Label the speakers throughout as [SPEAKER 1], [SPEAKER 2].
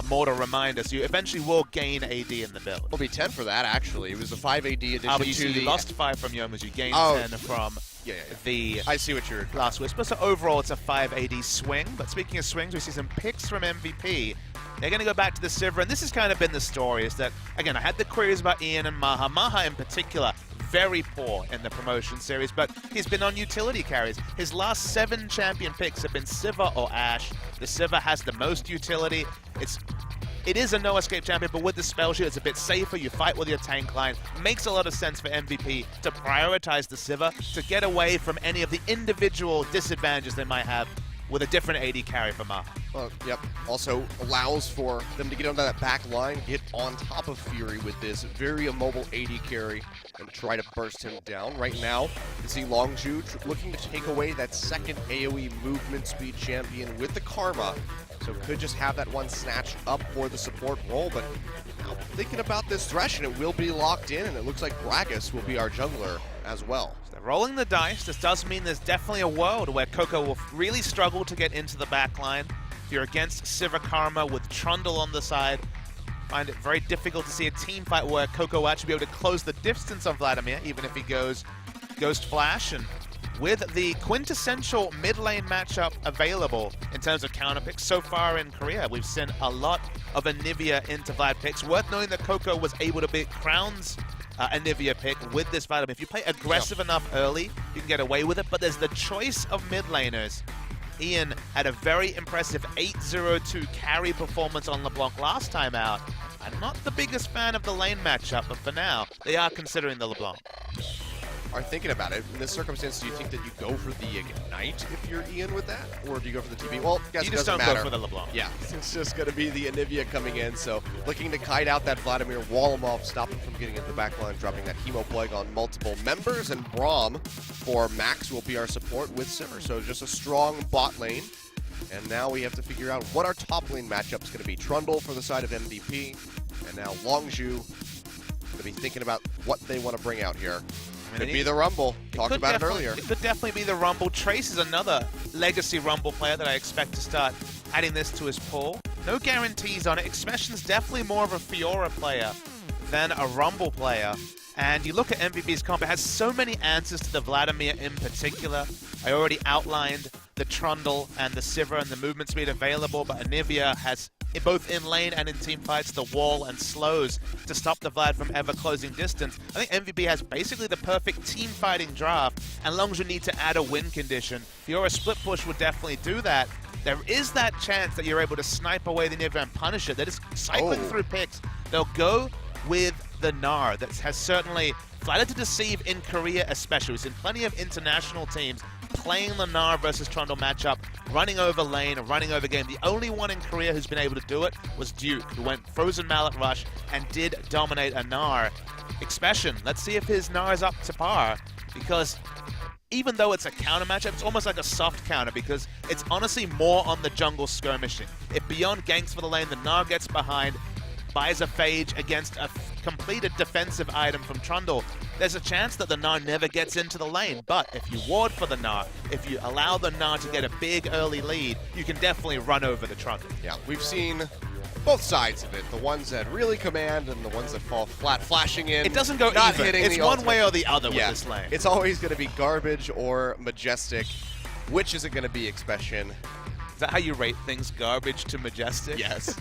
[SPEAKER 1] more to remind us. You eventually will gain AD in the build.
[SPEAKER 2] It'll be 10 for that, actually. It was a 5 AD addition
[SPEAKER 1] But you
[SPEAKER 2] to
[SPEAKER 1] see,
[SPEAKER 2] the...
[SPEAKER 1] you lost 5 from Yomu's, you gained 10 from the
[SPEAKER 2] I see what you're...
[SPEAKER 1] Last Whisper. So overall, it's a 5 AD swing. But speaking of swings, we see some picks from MVP. They're going to go back to the Sivir, and this has kind of been the story, is that, again, I had the queries about Ian and MaHa. MaHa in particular, very poor in the promotion series, but he's been on utility carries. His last 7 champion picks have been Sivir or Ashe. The Sivir has the most utility. It is a no-escape champion, but with the spell shield, it's a bit safer. You fight with your tank line. Makes a lot of sense for MVP to prioritize the Sivir to get away from any of the individual disadvantages they might have with a different AD carry for MaHa.
[SPEAKER 2] Well, yep. Also allows for them to get onto that back line, get on top of Fury with this very immobile AD carry, and try to burst him down. Right now, you see Longzhu looking to take away that second AoE movement speed champion with the Karma. So could just have that one snatched up for the support role, but now thinking about this Thresh, and it will be locked in, and it looks like Gragas will be our jungler as well.
[SPEAKER 1] So they're rolling the dice. This does mean there's definitely a world where Coco will really struggle to get into the backline. If you're against Sivir Karma with Trundle on the side, find it very difficult to see a team fight where Coco will actually be able to close the distance on Vladimir, even if he goes Ghost Flash. And with the quintessential mid lane matchup available in terms of counter picks so far in Korea, we've seen a lot of Anivia into Vlad picks. Worth knowing that Coco was able to beat Crown's Anivia pick with this Vladimir. If you play aggressive enough early, you can get away with it, but there's the choice of mid laners. Ian had a very impressive 8-0-2 carry performance on LeBlanc last time out. I'm not the biggest fan of the lane matchup, but for now, they are considering the LeBlanc.
[SPEAKER 2] Are thinking about it. In this circumstance, do you think that you go for the Ignite if you're Ian with that? Or do you go for the TP? Well, guess
[SPEAKER 1] you
[SPEAKER 2] it
[SPEAKER 1] just
[SPEAKER 2] doesn't
[SPEAKER 1] don't
[SPEAKER 2] matter.
[SPEAKER 1] go for the LeBlanc.
[SPEAKER 2] Yeah, it's just going to be the Anivia coming in. So looking to kite out that Vladimir, wall him off, stop him from getting into the backline, dropping that Hemo Plague on multiple members. And Braum for Max will be our support with Sivir. So just a strong bot lane. And now we have to figure out what our top lane matchup is going to be. Trundle for the side of MVP. And now Longzhu going to be thinking about what they want to bring out here. Could be the Rumble. Talked about it earlier.
[SPEAKER 1] It could definitely be the Rumble. Trace is another legacy Rumble player that I expect to start adding this to his pool. No guarantees on it. Expession's definitely more of a Fiora player than a Rumble player. And you look at MVP's comp, it has so many answers to the Vladimir in particular. I already outlined the Trundle and the Sivir and the movement speed available, but Anivia has, both in lane and in team fights, the wall and slows to stop the Vlad from ever closing distance. I think MVP has basically the perfect team fighting draft, and Longzhu need to add a win condition. Fiora split push would definitely do that. There is that chance that you're able to snipe away the Anivia and punish it. They're just cycling through picks. They'll go with the Gnar that has certainly flattered to deceive in Korea especially. We've seen plenty of international teams playing the Gnar versus Trundle matchup, running over lane, running over game. The only one in Korea who's been able to do it was Duke, who went Frozen Mallet Rush and did dominate a Gnar. Expession, let's see if his Gnar is up to par, because even though it's a counter matchup, it's almost like a soft counter because it's honestly more on the jungle skirmishing. If beyond ganks for the lane, the Gnar gets behind, buys a phage against a completed defensive item from Trundle, there's a chance that the Gnar never gets into the lane. But if you ward for the Gnar, if you allow the Gnar to get a big early lead, you can definitely run over the Trundle.
[SPEAKER 2] Yeah, we've seen both sides of it. The ones that really command and the ones that fall flat, flashing in.
[SPEAKER 1] It doesn't go
[SPEAKER 2] not
[SPEAKER 1] even.
[SPEAKER 2] Hitting
[SPEAKER 1] it's
[SPEAKER 2] the
[SPEAKER 1] one
[SPEAKER 2] ultimate.
[SPEAKER 1] way or the other with this lane.
[SPEAKER 2] It's always going to be garbage or majestic. Which is it going to be, Expession?
[SPEAKER 1] Is that how you rate things, garbage to majestic?
[SPEAKER 2] Yes.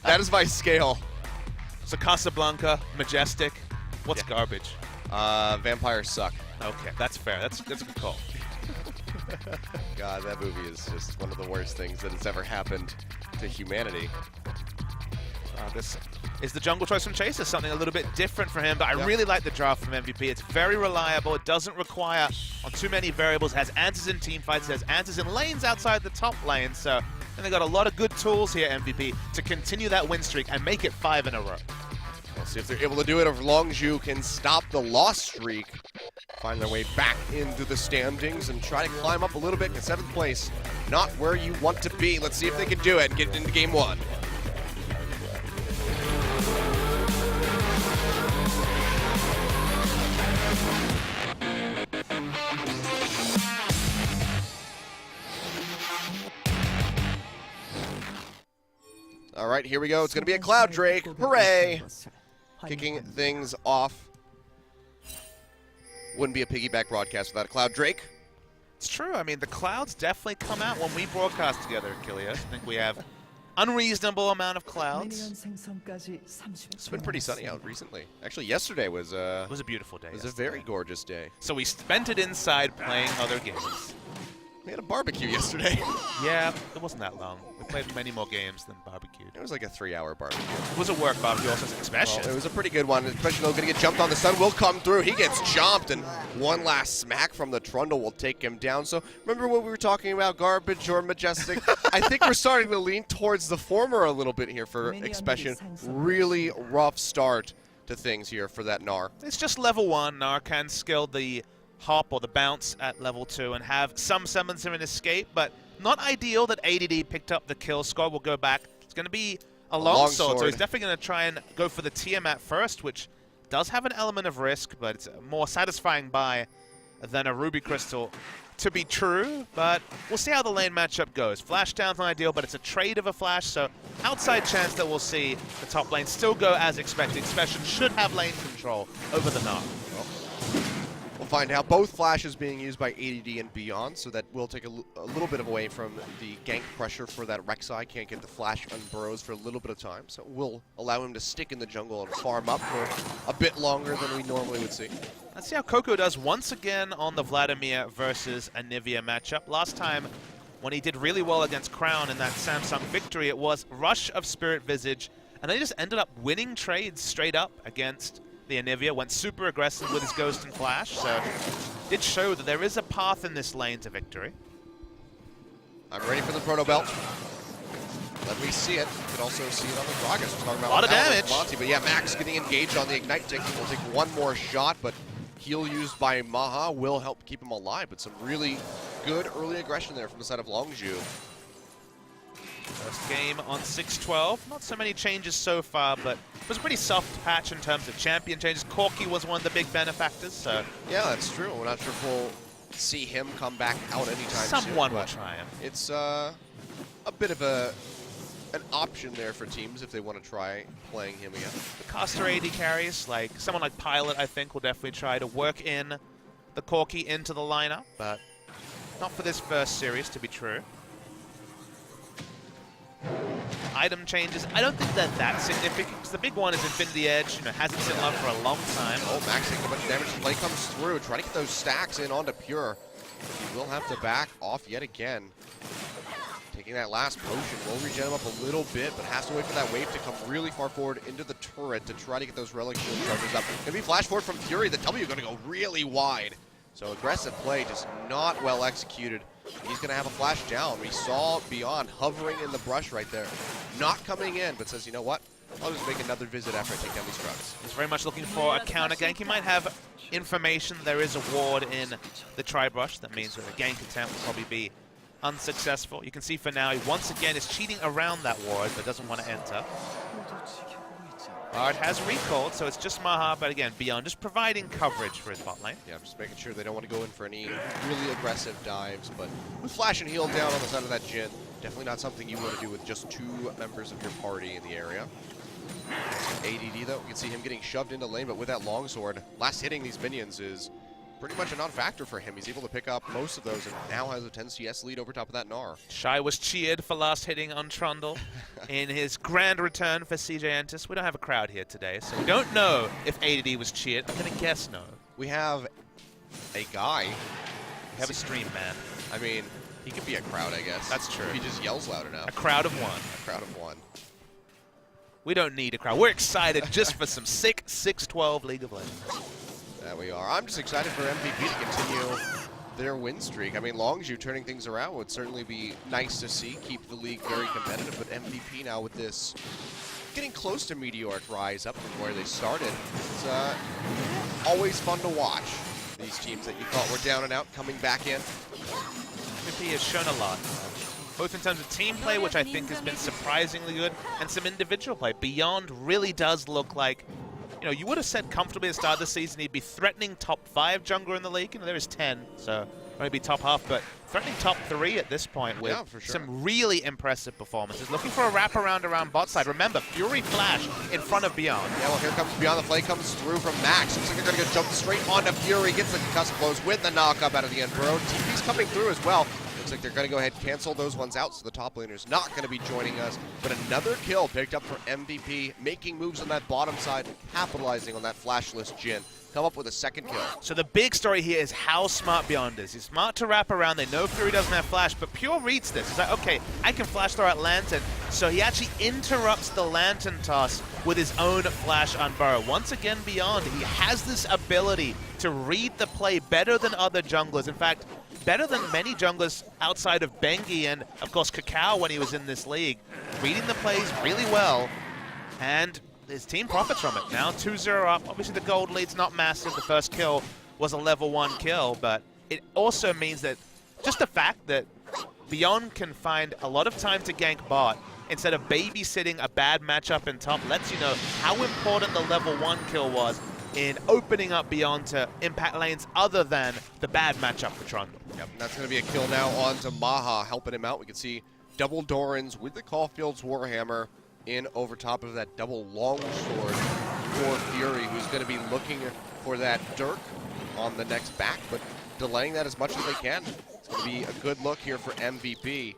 [SPEAKER 2] That is my scale.
[SPEAKER 1] So Casablanca, majestic. What's garbage?
[SPEAKER 2] Vampires suck.
[SPEAKER 1] Okay, that's fair. That's a good call.
[SPEAKER 2] God, that movie is just one of the worst things that has ever happened to humanity.
[SPEAKER 1] This is the jungle choice from Chaser, something a little bit different for him, but I really like the draft from MVP. It's very reliable. It doesn't require on too many variables. It has answers in team fights. It has answers in lanes outside the top lane. So, and they got a lot of good tools here, MVP, to continue that win streak and make it 5 in a row.
[SPEAKER 2] We'll see if they're able to do it, if Longzhu can stop the loss streak, find their way back into the standings and try to climb up a little bit in 7th place. Not where you want to be. Let's see if they can do it and get into game 1. All right, here we go. It's going to be a Cloud Drake. Hooray! Kicking things off. Wouldn't be a piggyback broadcast without a Cloud Drake.
[SPEAKER 1] It's true. I mean, the clouds definitely come out when we broadcast together, Achilles. I think we have unreasonable amount of clouds.
[SPEAKER 2] It's been pretty sunny out recently. Actually, yesterday was
[SPEAKER 1] It was a beautiful day.
[SPEAKER 2] It was a very gorgeous day.
[SPEAKER 1] So we spent it inside playing other games.
[SPEAKER 2] We had a barbecue yesterday.
[SPEAKER 1] Yeah, it wasn't that long. We played many more games than barbecued.
[SPEAKER 2] It was like a 3-hour barbecue.
[SPEAKER 1] It was a work barbecue, also Expession.
[SPEAKER 2] Well, it was a pretty good one. Expession going to get jumped on. The sun will come through. He gets chomped, and one last smack from the Trundle will take him down. So remember what we were talking about, garbage or majestic? I think we're starting to lean towards the former a little bit here for Expession. Really rough start to things here for that Gnar.
[SPEAKER 1] It's just level 1. Gnar can skill the hop or the bounce at level 2 and have some summons and escape, but not ideal that ADD picked up the kill score. We'll go back. It's going to be a long sword, so he's definitely going to try and go for the Tiamat first, which does have an element of risk, but it's a more satisfying buy than a Ruby Crystal to be true, but we'll see how the lane matchup goes. Flash down's not ideal, but it's a trade of a flash, so outside chance that we'll see the top lane still go as expected. Expession should have lane control over the Gnar.
[SPEAKER 2] We'll find out. Both flashes being used by ADD and beyond, so that will take a little bit away from the gank pressure for that Rek'Sai. Can't get the flash on Burrows for a little bit of time, so we'll allow him to stick in the jungle and farm up for a bit longer than we normally would see.
[SPEAKER 1] Let's see how Coco does once again on the Vladimir versus Anivia matchup. Last time, when he did really well against Crown in that Samsung victory, it was Rush of Spirit Visage, and they just ended up winning trades straight up against the Anivia. Went super aggressive with his Ghost and Flash, so did show that there is a path in this lane to victory.
[SPEAKER 2] I'm ready for the Proto Belt. Let me see it. You can also see it on the Gragas. We're talking about
[SPEAKER 1] a lot of damage.
[SPEAKER 2] Monty, but yeah, Max getting engaged on the Ignite tick. He'll take one more shot, but heal used by MaHa will help keep him alive. But some really good early aggression there from the side of Longzhu.
[SPEAKER 1] First game on 6-12. Not so many changes so far, but it was a pretty soft patch in terms of champion changes. Corki was one of the big benefactors, so...
[SPEAKER 2] Yeah, that's true. We're not sure if we'll see him come back out anytime soon.
[SPEAKER 1] Someone will try him.
[SPEAKER 2] It's a bit of an option there for teams if they want to try playing him again.
[SPEAKER 1] The caster AD carries, like someone like Pilot, I think, will definitely try to work in the Corki into the lineup, but not for this first series, to be true. Item changes, I don't think they're that significant, because the big one is Infinity Edge, hasn't seen love for a long time.
[SPEAKER 2] Oh, Max taking a bunch of damage. The play comes through, trying to get those stacks in onto Pure. He will have to back off yet again. Taking that last potion will regen him up a little bit, but has to wait for that wave to come really far forward into the turret to try to get those relic shield charges up. Gonna be flash forward from Fury. The W gonna go really wide. So aggressive play, just not well executed. He's going to have a flash down. We saw Beyond hovering in the brush right there. Not coming in, but says, you know what? I'll just make another visit after I take down these drugs.
[SPEAKER 1] He's very much looking for a counter gank. He might have information there is a ward in the tri-brush. That means that a gank attempt will probably be unsuccessful. You can see for now, he once again is cheating around that ward, but doesn't want to enter. Bard has recalled, so it's just MaHa, but again, Beyond just providing coverage for his bot lane.
[SPEAKER 2] Yeah, just making sure they don't want to go in for any really aggressive dives, but with flash and heal down on the side of that Jhin, definitely not something you want to do with just 2 members of your party in the area. ADD though, we can see him getting shoved into lane, but with that longsword, last hitting these minions is pretty much a non-factor for him. He's able to pick up most of those and now has a 10 CS lead over top of that Gnar.
[SPEAKER 1] Shy was cheered for last hitting on Trundle in his grand return for CJ Entis. We don't have a crowd here today, so we don't know if ADD was cheered. I'm going to guess no.
[SPEAKER 2] We have a guy.
[SPEAKER 1] We have a stream man.
[SPEAKER 2] I mean, he could be a crowd, I guess.
[SPEAKER 1] That's true.
[SPEAKER 2] If he just yells loud enough.
[SPEAKER 1] A crowd of one.
[SPEAKER 2] A crowd of one.
[SPEAKER 1] We don't need a crowd. We're excited just for some sick 6-12 League of Legends.
[SPEAKER 2] That we are. I'm just excited for MVP to continue their win streak. I mean, Longzhu turning things around would certainly be nice to see. Keep the league very competitive, but MVP now with this getting close to meteoric rise up from where they started. It's always fun to watch. These teams that you thought were down and out coming back in.
[SPEAKER 1] MVP has shown a lot, both in terms of team play, which I think has been surprisingly good, and some individual play. Beyond really does look like, you would have said comfortably at the start of the season he'd be threatening top 5 jungler in the league. There is 10, so maybe top half, but threatening top 3 at this point with
[SPEAKER 2] for sure.
[SPEAKER 1] some really impressive performances. Looking for a wraparound around bot side. Remember, Fury Flash in front of Beyond.
[SPEAKER 2] Yeah, well, here comes Beyond. The play comes through from Max. Looks like they're going to go jump straight onto Fury. Gets the concussive blows with the knock-up out of the end. Bro, TP's coming through as well. Looks like they're going to go ahead and cancel those ones out, so the top laner's not going to be joining us. But another kill picked up for MVP, making moves on that bottom side, capitalizing on that flashless Jhin. Come up with a second kill.
[SPEAKER 1] So the big story here is how smart Beyond is. He's smart to wrap around. They know Fury doesn't have flash, but Pure reads this. He's like, okay, I can flash throw out Lantern. So he actually interrupts the Lantern toss with his own flash on Burrow. Once again, Beyond, he has this ability to read the play better than other junglers. In fact, better than many junglers outside of Bengi and, of course, Cacao when he was in this league. Reading the plays really well, and his team profits from it. Now 2-0 up. Obviously, the gold lead's not massive. The first kill was a level 1 kill, but it also means that just the fact that Beyond can find a lot of time to gank bot instead of babysitting a bad matchup in top lets you know how important the level 1 kill was in opening up Beyond to impact lanes other than the bad matchup for Trundle.
[SPEAKER 2] Yep, and that's going to be a kill now onto MaHa, helping him out. We can see double Dorans with the Caulfield's Warhammer in over top of that double long sword for Fury, who's going to be looking for that Dirk on the next back, but delaying that as much as they can. It's going to be a good look here for MVP.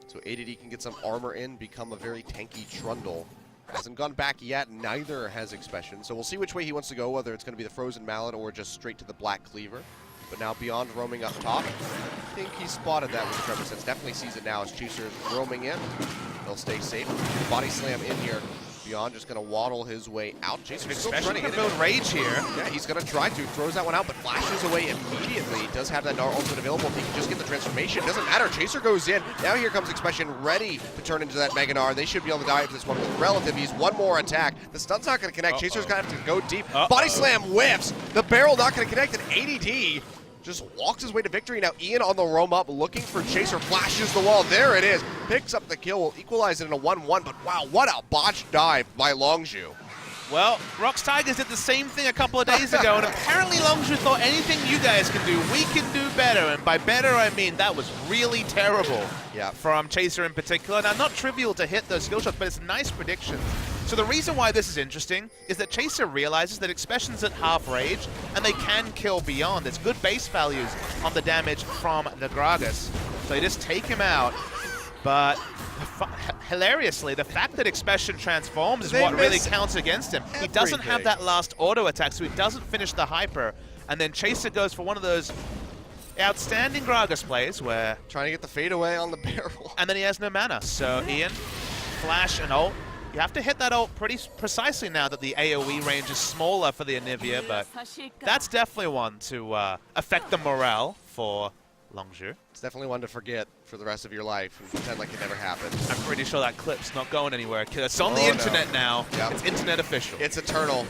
[SPEAKER 2] So ADD can get some armor in, become a very tanky Trundle. Hasn't gone back yet, neither has Expession. So we'll see which way he wants to go, whether it's going to be the Frozen Mallet or just straight to the Black Cleaver. But now Beyond roaming up top. I think he spotted that with Trevor Sense. Definitely sees it now as Chaser's roaming in. They'll stay safe. Body slam in here. Beyond just going to waddle his way out. Chaser's still trying to
[SPEAKER 1] can build rage here.
[SPEAKER 2] Yeah, he's going to try to. Throws that one out, but flashes away immediately. He does have that Gnar ultimate available. If he can just get the transformation, doesn't matter. Chaser goes in. Now here comes Expession, ready to turn into that Mega Gnar. They should be able to die after this one with relative ease. One more attack. The stun's not going to connect. Chaser's going to have to go deep. Body slam whiffs. The barrel not going to connect, and ADD just walks his way to victory. Now Ian on the roam up, looking for Chaser, flashes the wall. There it is. Picks up the kill, will equalize it in a 1-1, but wow, what a botched dive by Longzhu.
[SPEAKER 1] Well, Rox Tigers did the same thing a couple of days ago, and apparently Longzhu thought anything you guys can do, we can do better. And by better, I mean that was really terrible from Chaser in particular. Now, not trivial to hit those skill shots, but it's nice predictions. So the reason why this is interesting is that Chaser realizes that Expession's at half rage, and they can kill Beyond. There's good base values on the damage from the Gragas. So they just take him out, but hilariously, the fact that Expession transforms is what really counts against him. He doesn't have that last auto attack, so he doesn't finish the hyper, and then Chaser goes for one of those outstanding Gragas plays where
[SPEAKER 2] trying to get the fade away on the barrel,
[SPEAKER 1] and then he has no mana. So Ian, flash and ult. You have to hit that ult pretty precisely now that the AoE range is smaller for the Anivia, but that's definitely one to affect the morale for Longzhu.
[SPEAKER 2] It's definitely one to forget for the rest of your life and pretend like it never happened.
[SPEAKER 1] I'm pretty sure that clip's not going anywhere. It's on the internet now.
[SPEAKER 2] Yep.
[SPEAKER 1] It's internet official.
[SPEAKER 2] It's eternal.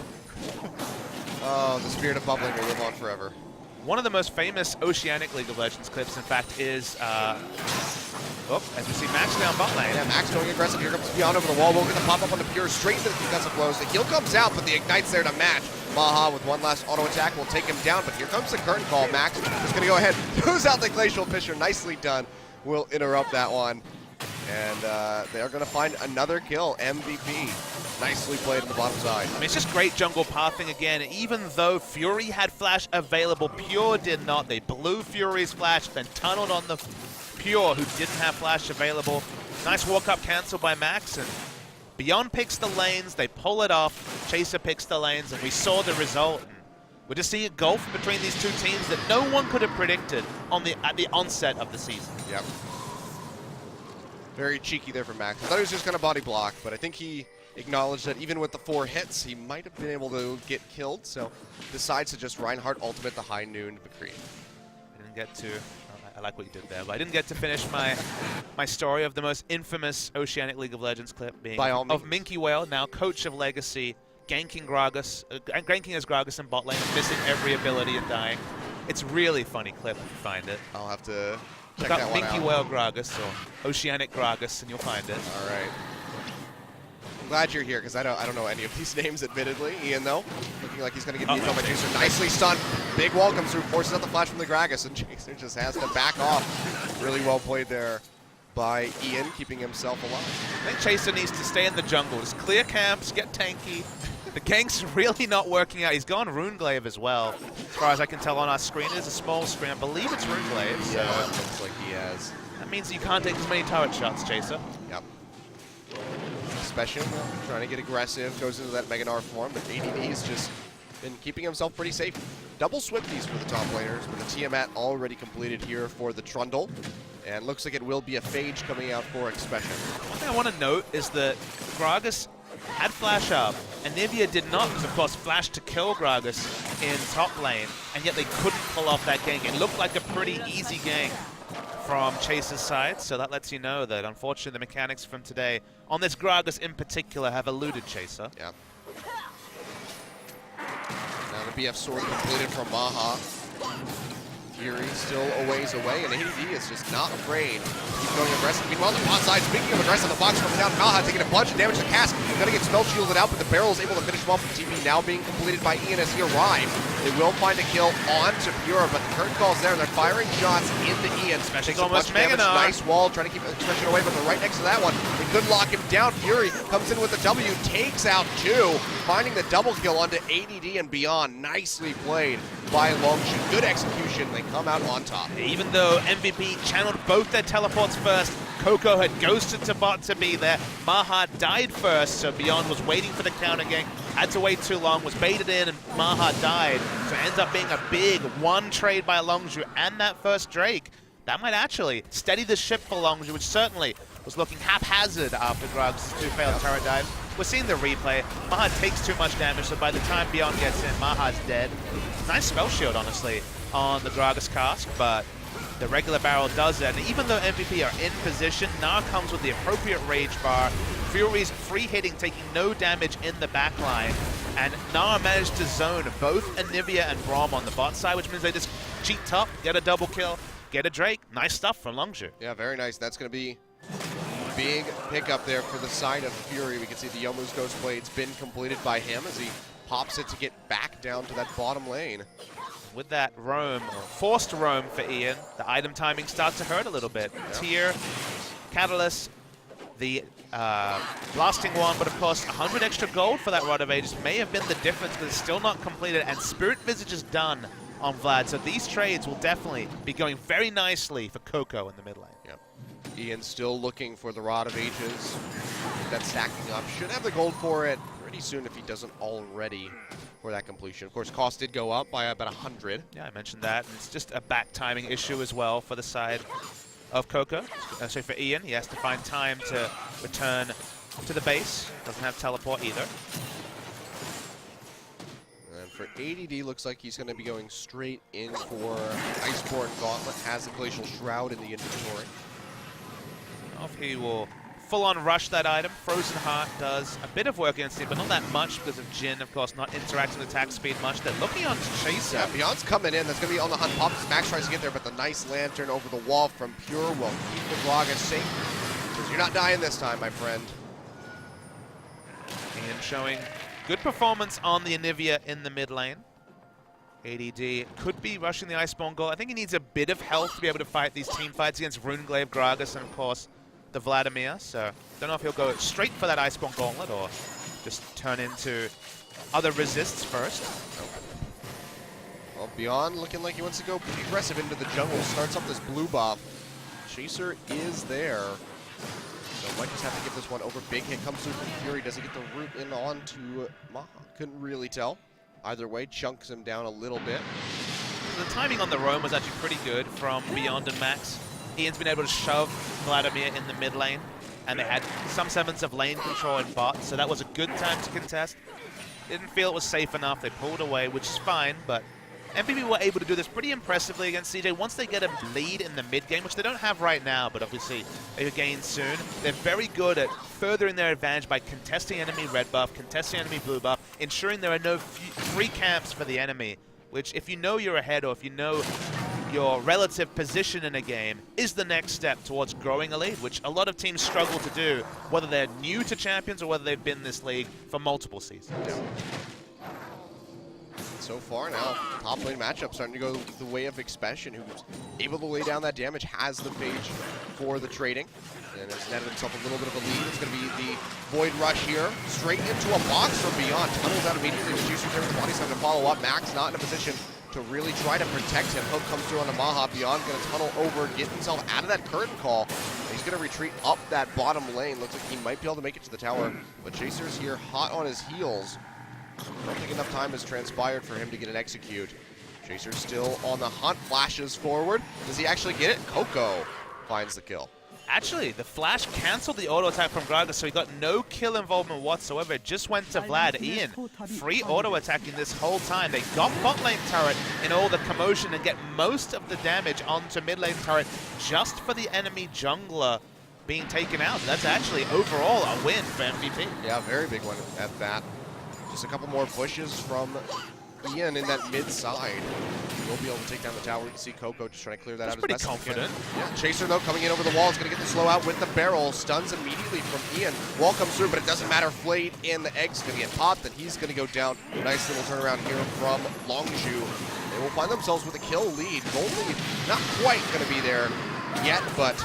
[SPEAKER 2] Oh, the spirit of bubbling will live on forever.
[SPEAKER 1] One of the most famous Oceanic League of Legends clips, in fact, is, as we see Max down bot lane.
[SPEAKER 2] Yeah, Max going aggressive. Here comes Beyond over the wall. We'll get the pop-up on the Pure straight into the concussive blows. The heal comes out, but the Ignite's there to match. MaHa with one last auto attack will take him down, but here comes the curtain call. Max is going to go ahead, throws out the Glacial Fissure. Nicely done. We'll interrupt that one. And they are going to find another kill. MVP. Nicely played on the bottom side.
[SPEAKER 1] I mean, it's just great jungle pathing again. Even though Fury had flash available, Pure did not. They blew Fury's flash, then tunneled on the Pure, who didn't have flash available. Nice walk-up cancel by Max, and Beyond picks the lanes, they pull it off, Chaser picks the lanes, and we saw the result. And we're just seeing a gulf between these two teams that no one could have predicted at the onset of the season.
[SPEAKER 2] Yep. Very cheeky there from Max. I thought he was just going to body block, but I think he acknowledged that even with the 4 hits, he might have been able to get killed, so decides to just Reinhardt ultimate the high noon McCree.
[SPEAKER 1] I didn't get to, I like what you did there, but I didn't get to finish my story of the most infamous Oceanic League of Legends clip being of Minky Whale, now coach of Legacy, ganking Gragas, ganking as Gragas in bot lane, missing every ability and dying. It's a really funny clip if you find it.
[SPEAKER 2] I'll have to check
[SPEAKER 1] Look up
[SPEAKER 2] that one
[SPEAKER 1] Minky
[SPEAKER 2] out.
[SPEAKER 1] Whale Gragas or Oceanic Gragas and you'll find it.
[SPEAKER 2] All right. Glad you're here, because I don't know any of these names, admittedly. Ian, though, looking like he's going to get beat up by Jacer. Nicely stunned. Big wall comes through, forces out the flash from the Gragas, and Jacer just has to back off. Really well played there by Ian, keeping himself alive.
[SPEAKER 1] I think Chaser needs to stay in the jungle. Just clear camps, get tanky. The gank's really not working out. He's gone Runeglaive as well. As far as I can tell on our screen, it is a small screen. I believe it's Runeglaive. So
[SPEAKER 2] Yeah, it looks like he has.
[SPEAKER 1] that means you can't take as many turret shots, Chaser.
[SPEAKER 2] Yep. Expession trying to get aggressive, goes into that Mega Gnar form, but ADD's just been keeping himself pretty safe. Double Swifties for the top laners, with the Tiamat already completed here for the Trundle. And looks like it will be a Phage coming out for Expession.
[SPEAKER 1] One thing I want to note is that Gragas had flash up. Anivia did not, because of course flash to kill Gragas in top lane, and yet they couldn't pull off that gank. It looked like a pretty easy gank from Chaser's side, so that lets you know that unfortunately the mechanics from today, on this Gragas in particular, have eluded Chaser.
[SPEAKER 2] Yeah. Now the BF sword completed from MaHa. Fury still a ways away, and ADD is just not afraid to keep going aggressive. Meanwhile, on the bot side, speaking of aggressive, the box coming down, MaHa taking a bunch of damage to Cask. Gonna get spell shielded out, but the barrel is able to finish him off with TP now being completed by Ian as he arrives. They will find a kill onto Pura, but the curtain call's there, and they're firing shots into Ian. Takes a bunch of damage, nice wall, trying to keep Expession away, but they're right next to that one. They could lock him down. Fury comes in with the W, takes out two, finding the double kill onto ADD and beyond. Nicely played by Longzhu. Good execution. They come out on top.
[SPEAKER 1] Even though MVP channeled both their teleports first, Coco had ghosted to bot to be there. MaHa died first, so Beyond was waiting for the counter gank. Had to wait too long, was baited in, and MaHa died. So it ends up being a big one trade by Longzhu and that first Drake. That might actually steady the ship for Longzhu, which certainly was looking haphazard after Gragas' two failed turret dives. We're seeing the replay. MaHa takes too much damage, so by the time Beyond gets in, MaHa's dead. Nice spell shield, honestly, on the Gragas cask, but the regular barrel does it. And even though MVP are in position, Gnar comes with the appropriate rage bar. Fury's free hitting, taking no damage in the backline. And Gnar managed to zone both Anivia and Braum on the bot side, which means they just cheat top, get a double kill, get a Drake. Nice stuff from Longzhu.
[SPEAKER 2] Yeah, very nice. That's going to be a big pickup there for the side of Fury. We can see the Youmuu's Ghost Blade's been completed by him as he pops it to get back down to that bottom lane.
[SPEAKER 1] With that roam, forced roam for Ian, the item timing starts to hurt a little bit. Yeah. Tier, Catalyst, the blasting one, but of course 100 extra gold for that Rod of Ages may have been the difference, but it's still not completed, and Spirit Visage is done on Vlad, so these trades will definitely be going very nicely for Coco in the mid lane.
[SPEAKER 2] Yep. Ian still looking for the Rod of Ages. That's stacking up. Should have the gold for it pretty soon if he doesn't already for that completion. Of course, cost did go up by about 100.
[SPEAKER 1] Yeah, I mentioned that. And it's just a back timing issue as well for the side of Coco. So for Ian, he has to find time to return to the base. Doesn't have teleport either.
[SPEAKER 2] And for ADD, looks like he's going to be going straight in for Iceborne Gauntlet. Has the Glacial Shroud in the inventory.
[SPEAKER 1] I don't know if he will full-on rush that item. Frozen Heart does a bit of work against him, but not that much because of Jhin, of course, not interacting with attack speed much. They're looking on to Chaser.
[SPEAKER 2] Yeah, Beyond's coming in. That's going to be on the hunt. Pops Max tries to get there, but the nice lantern over the wall from Pure will keep the Gragas safe. Because you're not dying this time, my friend.
[SPEAKER 1] Ian showing good performance on the Anivia in the mid lane. ADD could be rushing the Iceborne goal. I think he needs a bit of health to be able to fight these team fights against Runeglaive, Gragas, and of course the Vladimir. So don't know if he'll go straight for that Iceborne Gauntlet or just turn into other resists first.
[SPEAKER 2] Well, Beyond looking like he wants to go pretty aggressive into the jungle. Starts up this blue buff. Chaser is there. So might just have to give this one over. Big hit comes through from Fury. Does he get the root in onto MaHa? Couldn't really tell. Either way, chunks him down a little bit.
[SPEAKER 1] The timing on the roam was actually pretty good from Beyond and Max. Ian's been able to shove Vladimir in the mid lane, and they had some semblance of lane control in bot, so that was a good time to contest. Didn't feel it was safe enough. They pulled away, which is fine, but MVP were able to do this pretty impressively against CJ. Once they get a lead in the mid game, which they don't have right now, but obviously they will gain soon, they're very good at furthering their advantage by contesting enemy red buff, contesting enemy blue buff, ensuring there are no free camps for the enemy, which if you know you're ahead or if you know your relative position in a game is the next step towards growing a lead, which a lot of teams struggle to do, whether they're new to Champions or whether they've been in this league for multiple seasons.
[SPEAKER 2] Yeah. So far now, top lane matchup starting to go the way of Expession, who's able to lay down that damage, has the page for the trading, and has netted himself a little bit of a lead. It's going to be the Void Rush here, straight into a box from beyond. Tunnels out immediately with Juicer there with the body slam to follow up. Max not in a position to really try to protect him. Hook comes through on the MaHa. Beyond going to tunnel over, get himself out of that curtain call. He's going to retreat up that bottom lane. Looks like he might be able to make it to the tower, but Chaser's here hot on his heels. I don't think enough time has transpired for him to get an execute. Chaser's still on the hunt, flashes forward. Does he actually get it? Coco finds the kill.
[SPEAKER 1] Actually, the flash canceled the auto attack from Gragas, so he got no kill involvement whatsoever. It just went to Vlad. Ian, free auto attacking this whole time. They got bot lane turret in all the commotion and get most of the damage onto mid lane turret just for the enemy jungler being taken out. That's actually overall a win for MVP.
[SPEAKER 2] Yeah, very big one at that. Just a couple more pushes from Ian in that mid side. We'll be able to take down the tower. You can see Coco just trying to clear that out as best as he can. Yeah, Chaser though coming in over the wall is going to get the slow out with the barrel. Stuns immediately from Ian. Wall comes through, but it doesn't matter. Flayed in, the egg's going to get popped, and he's going to go down. Nice little turnaround here from Longzhu. They will find themselves with a kill lead. Gold lead not quite going to be there yet, but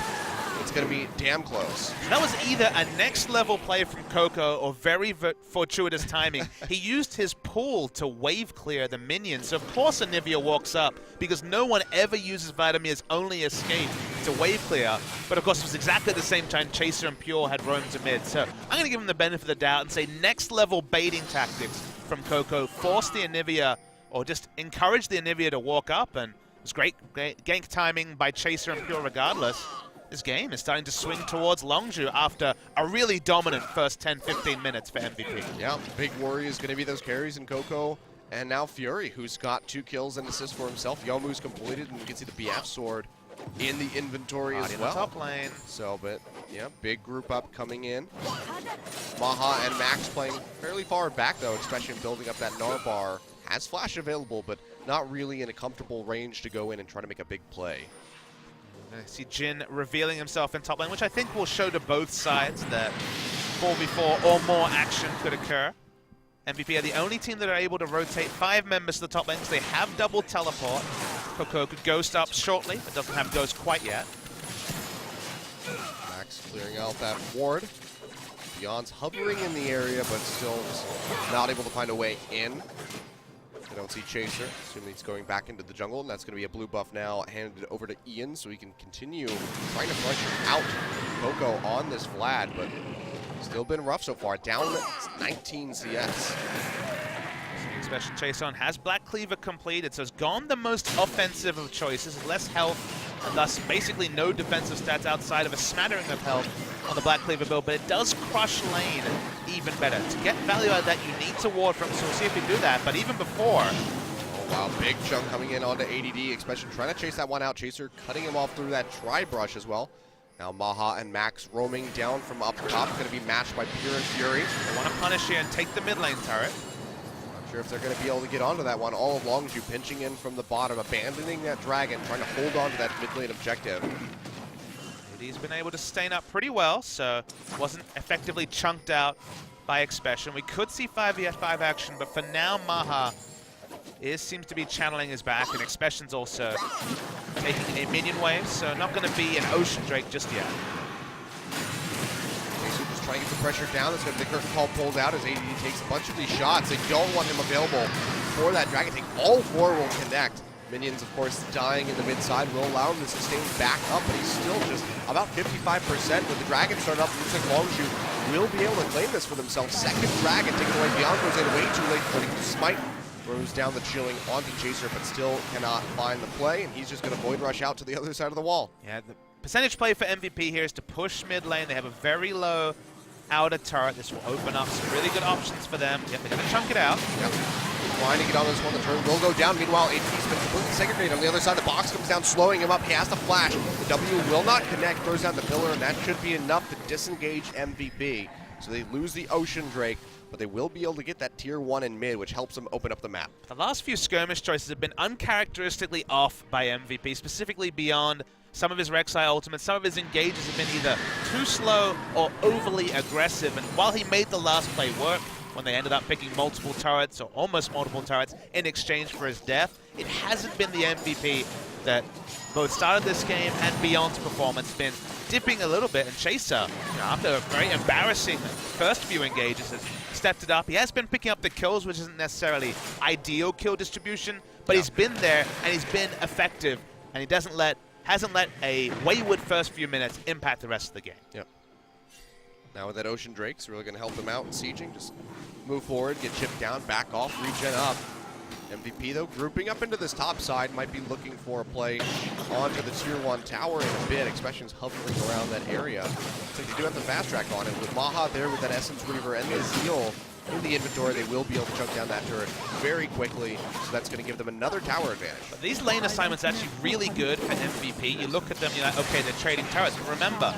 [SPEAKER 2] it's going to be damn close.
[SPEAKER 1] That was either a next level play from Coco or very fortuitous timing. He used his pool to wave clear the minions. So of course Anivia walks up because no one ever uses Vladimir's only escape to wave clear. But of course it was exactly the same time Chaser and Pure had roamed to mid. So I'm going to give him the benefit of the doubt and say next level baiting tactics from Coco. Force the Anivia or just encourage the Anivia to walk up, and it was great gank timing by Chaser and Pure regardless. This game is starting to swing towards Longzhu after a really dominant first 10-15 minutes for MVP.
[SPEAKER 2] Yeah, big worry is going to be those carries in Coco, and now Fury, who's got 2 kills and assists for himself. Yomu's completed, and you can see the BF sword in the inventory as well.
[SPEAKER 1] Top lane.
[SPEAKER 2] So, but yeah, big group up coming in. MaHa and Max playing fairly far back though, especially building up that Gnar bar. Has flash available, but not really in a comfortable range to go in and try to make a big play.
[SPEAKER 1] I see Jhin revealing himself in top lane, which I think will show to both sides that 4v4 or more action could occur. MVP are the only team that are able to rotate 5 members to the top lane because they have double teleport. Coco could ghost up shortly, but doesn't have ghost quite yet.
[SPEAKER 2] Max clearing out that ward. Beyond's hovering in the area, but still not able to find a way in. I don't see Chaser, assuming he's going back into the jungle, and that's going to be a blue buff now handed over to Ian, so he can continue trying to pressure out Coco on this Vlad, but still been rough so far. Down 19 CS.
[SPEAKER 1] Expession Chase on has Black Cleaver completed, so it's gone the most offensive of choices, less health, and thus basically no defensive stats outside of a smattering of health on the Black Cleaver build, but it does crush lane even better. To get value out of that, you need to ward from, so we'll see if you do that, but even before...
[SPEAKER 2] Oh wow, big chunk coming in onto ADD. Expession trying to chase that one out. Chaser cutting him off through that tri-brush as well. Now MaHa and Max roaming down from up top, going to be matched by Pure and Fury.
[SPEAKER 1] They want to punish here and take the mid lane turret.
[SPEAKER 2] Not sure if they're going to be able to get onto that one. All of Longzhu pinching in from the bottom, abandoning that dragon, trying to hold on to that mid lane objective.
[SPEAKER 1] He's been able to stain up pretty well, so wasn't effectively chunked out by Expession. We could see 5v5 action, but for now, MaHa seems to be channeling his back, and Expession's also taking a minion wave, so not going to be an Ocean Drake just yet.
[SPEAKER 2] Chaser just trying to get the pressure down. That's going to be the curtain call pulled out as ADD takes a bunch of these shots. They don't want him available for that dragon take. All 4 will connect. Minions, of course, dying in the mid side will allow him to sustain back up, but he's still just about 55%. With the dragon started up, looks like Longzhu will be able to claim this for themselves. Second dragon taken away. Beyond goes in way too late for the smite. Throws down the chilling onto Chaser, but still cannot find the play, and he's just going to void rush out to the other side of the wall.
[SPEAKER 1] Yeah, the percentage play for MVP here is to push mid lane. They have a very low outer turret. This will open up some really good options for them. Yep, they're going to chunk it out.
[SPEAKER 2] Yep. Trying to get on this one. The turn will go down. Meanwhile, AD's been completely segregated. On the other side, the box comes down, slowing him up. He has to flash. The W will not connect. Throws down the pillar, and that should be enough to disengage MVP. So they lose the Ocean Drake, but they will be able to get that tier 1 in mid, which helps them open up the map.
[SPEAKER 1] The last few skirmish choices have been uncharacteristically off by MVP, specifically beyond some of his Rek'Sai ultimates. Some of his engages have been either too slow or overly aggressive, and while he made the last play work, when they ended up picking multiple turrets, or almost multiple turrets, in exchange for his death, it hasn't been the MVP that both started this game and beyond's performance been dipping a little bit. And Chaser, after a very embarrassing first few engages, has stepped it up. He has been picking up the kills, which isn't necessarily ideal kill distribution, but he's been there and he's been effective, and he hasn't let a wayward first few minutes impact the rest of the game.
[SPEAKER 2] Yep. Now with that Ocean Drake's really going to help them out in sieging. Just move forward, get chipped down, back off, regen up. MVP, though, grouping up into this top side, might be looking for a play onto the tier 1 tower in a bit. Expession's hovering around that area. So they do have the fast track on it. With MaHa there with that Essence Reaver and the Zeal in the inventory, they will be able to choke down that turret very quickly. So that's going to give them another tower advantage.
[SPEAKER 1] But these lane assignments are actually really good for MVP. You look at them, you're like, okay, they're trading turrets. But remember,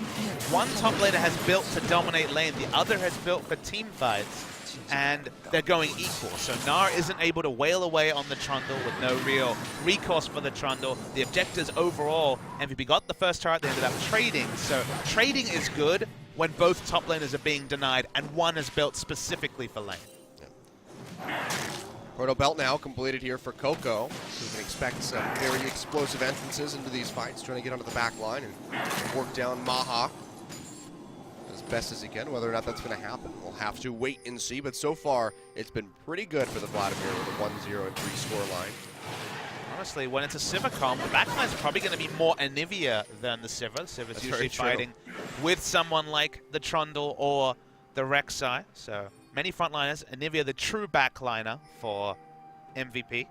[SPEAKER 1] one top laner has built to dominate lane, the other has built for team fights, and they're going equal. So Gnar isn't able to wail away on the Trundle with no real recourse for the Trundle. The objectives overall, MVP got the first turret, they ended up trading. So trading is good when both top laners are being denied and one is built specifically for lane.
[SPEAKER 2] Proto Belt now completed here for Coco. So we can expect some very explosive entrances into these fights, trying to get onto the back line and work down MaHa as best as he can. Whether or not that's going to happen, we'll have to wait and see. But so far, it's been pretty good for the Vladimir with a 1-0 and 3 score line.
[SPEAKER 1] Honestly, when it's a Sivir comp, the backline is probably going to be more Anivia than the Sivir. Sivir's usually fighting with someone like the Trundle or the Rek'Sai. So many frontliners. Anivia, the true backliner for MVP,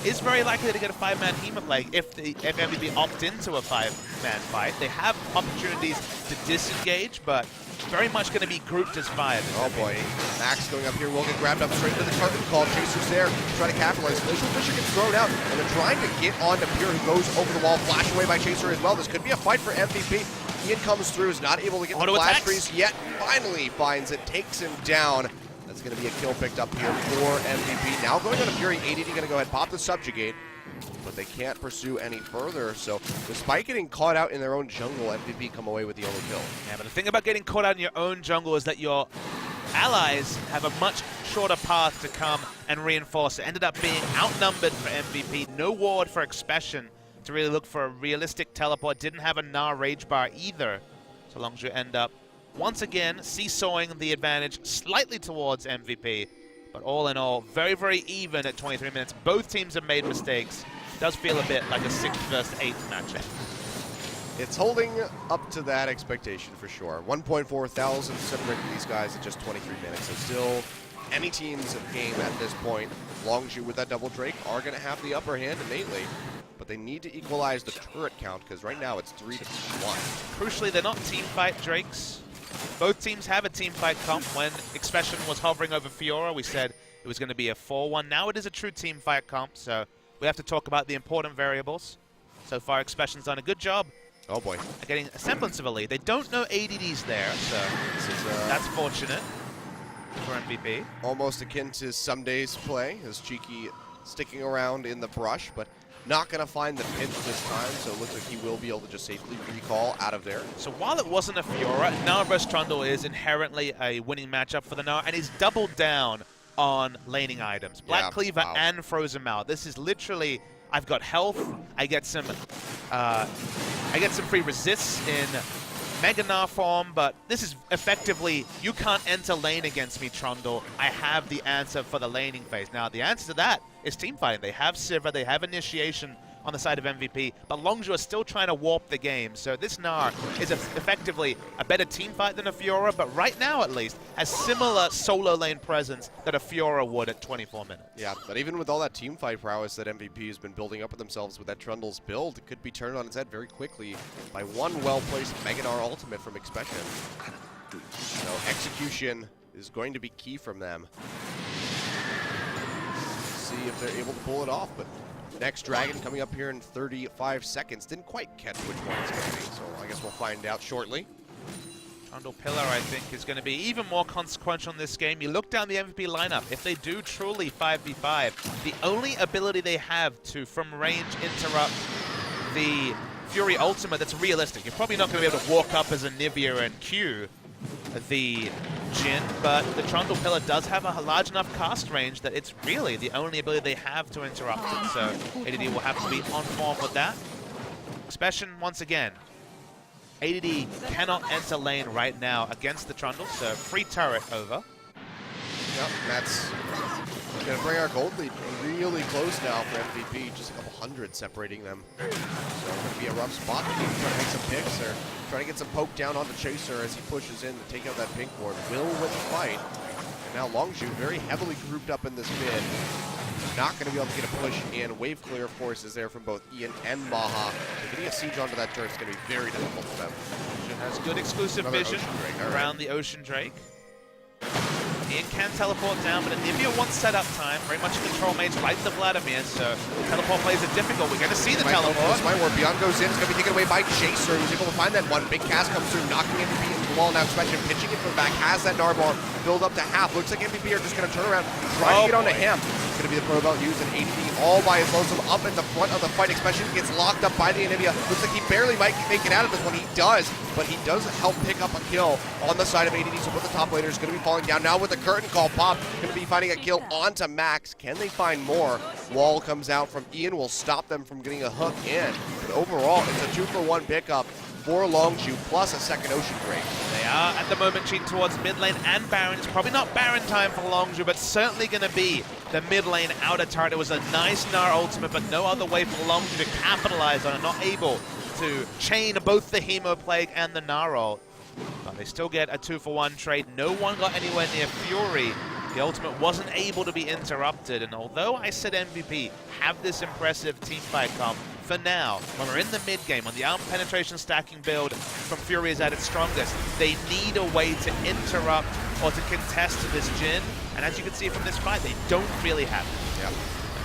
[SPEAKER 1] is very likely to get a 5-man Hemoplague if MVP opt into a 5-man fight. They have opportunities to disengage, but very much going to be grouped as 5.
[SPEAKER 2] Oh boy. Max going up here will get grabbed up straight into the target call. Chaser's there, trying to capitalize. Glacial Fisher gets thrown out, and they're trying to get onto Pure, who goes over the wall, flash away by Chaser as well. This could be a fight for MVP. Ian comes through, is not able to get the flash freeze yet. Finally finds it, takes him down. That's going to be a kill picked up here for MVP. Now going on to Fury, ADD going to go ahead, pop the Subjugate, but they can't pursue any further. So despite getting caught out in their own jungle, MVP come away with the only kill.
[SPEAKER 1] Yeah, but the thing about getting caught out in your own jungle is that your allies have a much shorter path to come and reinforce. It ended up being outnumbered for MVP. No ward for Expession to really look for a realistic teleport. Didn't have a Gnar Rage Bar either. So Longzhu end up once again seesawing the advantage slightly towards MVP. But all in all, very, very even at 23 minutes. Both teams have made mistakes. Does feel a bit like a 6th versus 8th matchup.
[SPEAKER 2] It's holding up to that expectation for sure. 1.4 thousand separating these guys at just 23 minutes. So still any team's game at this point. Longzhu with that double Drake are going to have the upper hand innately. But they need to equalize the turret count because right now it's 3-1.
[SPEAKER 1] Crucially, they're not team fight Drakes. Both teams have a team fight comp. When Expession was hovering over Fiora, we said it was going to be a 4-1. Now it is a true team fight comp, so we have to talk about the important variables. So far, Expession's done a good job.
[SPEAKER 2] Oh boy.
[SPEAKER 1] Getting a semblance of a lead. They don't know ADD's there, so that's fortunate for MVP.
[SPEAKER 2] Almost akin to some days' play, as Cheeky sticking around in the brush, but not going to find the pinch this time, so it looks like he will be able to just safely recall out of there.
[SPEAKER 1] So while it wasn't a Fiora, Gnar vs Trundle is inherently a winning matchup for the Gnar, and he's doubled down on laning items. Black Cleaver and Frozen Mouth. This is literally, I've got health, I get some free resists in Mega Gnar form, but this is effectively, you can't enter lane against me, Trundle. I have the answer for the laning phase. Now, the answer to that is team fighting. They have Sivir, they have Initiation on the side of MVP, but Longzhu is still trying to warp the game. So this Gnar is effectively a better team fight than a Fiora, but right now at least has similar solo lane presence that a Fiora would at 24 minutes.
[SPEAKER 2] Yeah, but even with all that team fight prowess that MVP has been building up with themselves with that Trundle's build, it could be turned on its head very quickly by one well-placed Mega Gnar ultimate from Expession. So execution is going to be key from them. See if they're able to pull it off, but next Dragon coming up here in 35 seconds. Didn't quite catch which one it's going to be, so I guess we'll find out shortly.
[SPEAKER 1] Trundle Pillar, I think, is going to be even more consequential in this game. You look down the MVP lineup. If they do truly 5v5, the only ability they have to, from range, interrupt the Fury ultimate that's realistic. You're probably not going to be able to walk up as Anivia and Q the Jhin, but the Trundle Pillar does have a large enough cast range that it's really the only ability they have to interrupt it. So ADD will have to be on form with that. Expession, once again, ADD cannot enter lane right now against the Trundle, so free turret over.
[SPEAKER 2] Yep, that's going to bring our gold lead really close now for MVP, just a couple hundred separating them. So it's going to be a rough spot. They're trying to make some picks. They're trying to get some poke down on the Chaser as he pushes in to take out that pink ward. Will win the fight. And now Longzhu very heavily grouped up in this mid. Not going to be able to get a push in. Wave clear, of course, is there from both Ian and MaHa. So getting a siege onto that turret is going to be very difficult for them.
[SPEAKER 1] Jhin has good exclusive vision around the Ocean Drake. Ian can teleport down, but Anivia wants setup time. Very much a control mage like the Vladimir, so teleport plays are difficult. We're going to see the teleport.
[SPEAKER 2] This might work. Beyond goes in. It's going to be taken away by Chaser, who's able to find that one. Big cast comes through, knocking MVP into the wall. Now Expession pitching it from the back, has that Gnar bar build up to half. Looks like MVP are just going to turn around, try to get onto him. It's going to be the Pro Belt used, and ADD all by his lonesome up in the front of the fight. Expession gets locked up by the Anivia. Looks like he barely might make it out of this one. He does, but he does help pick up a kill on the side of ADD. So both the top laner is going to be falling down. Now with the curtain call pop, going to be finding a kill onto Max. Can they find more? Wall comes out from Ian, will stop them from getting a hook in. But overall, it's a 2-for-1 pickup for Longzhu, plus a second Ocean Drake.
[SPEAKER 1] They are at the moment cheating towards mid lane and Baron. It's probably not Baron time for Longzhu, but certainly going to be the mid lane outer turret. It was a nice Gnar ultimate, but no other way for Longzhu to capitalize on it. Not able to chain both the Hemo Plague and the Gnar ult. But they still get a 2-for-1 trade. No one got anywhere near Fury. The ultimate wasn't able to be interrupted, and although I said MVP have this impressive teamfight comp, for now, when we're in the mid game, when the arm penetration stacking build from Fury is at its strongest, they need a way to interrupt or to contest this Jhin, and as you can see from this fight, they don't really have it.
[SPEAKER 2] Yep.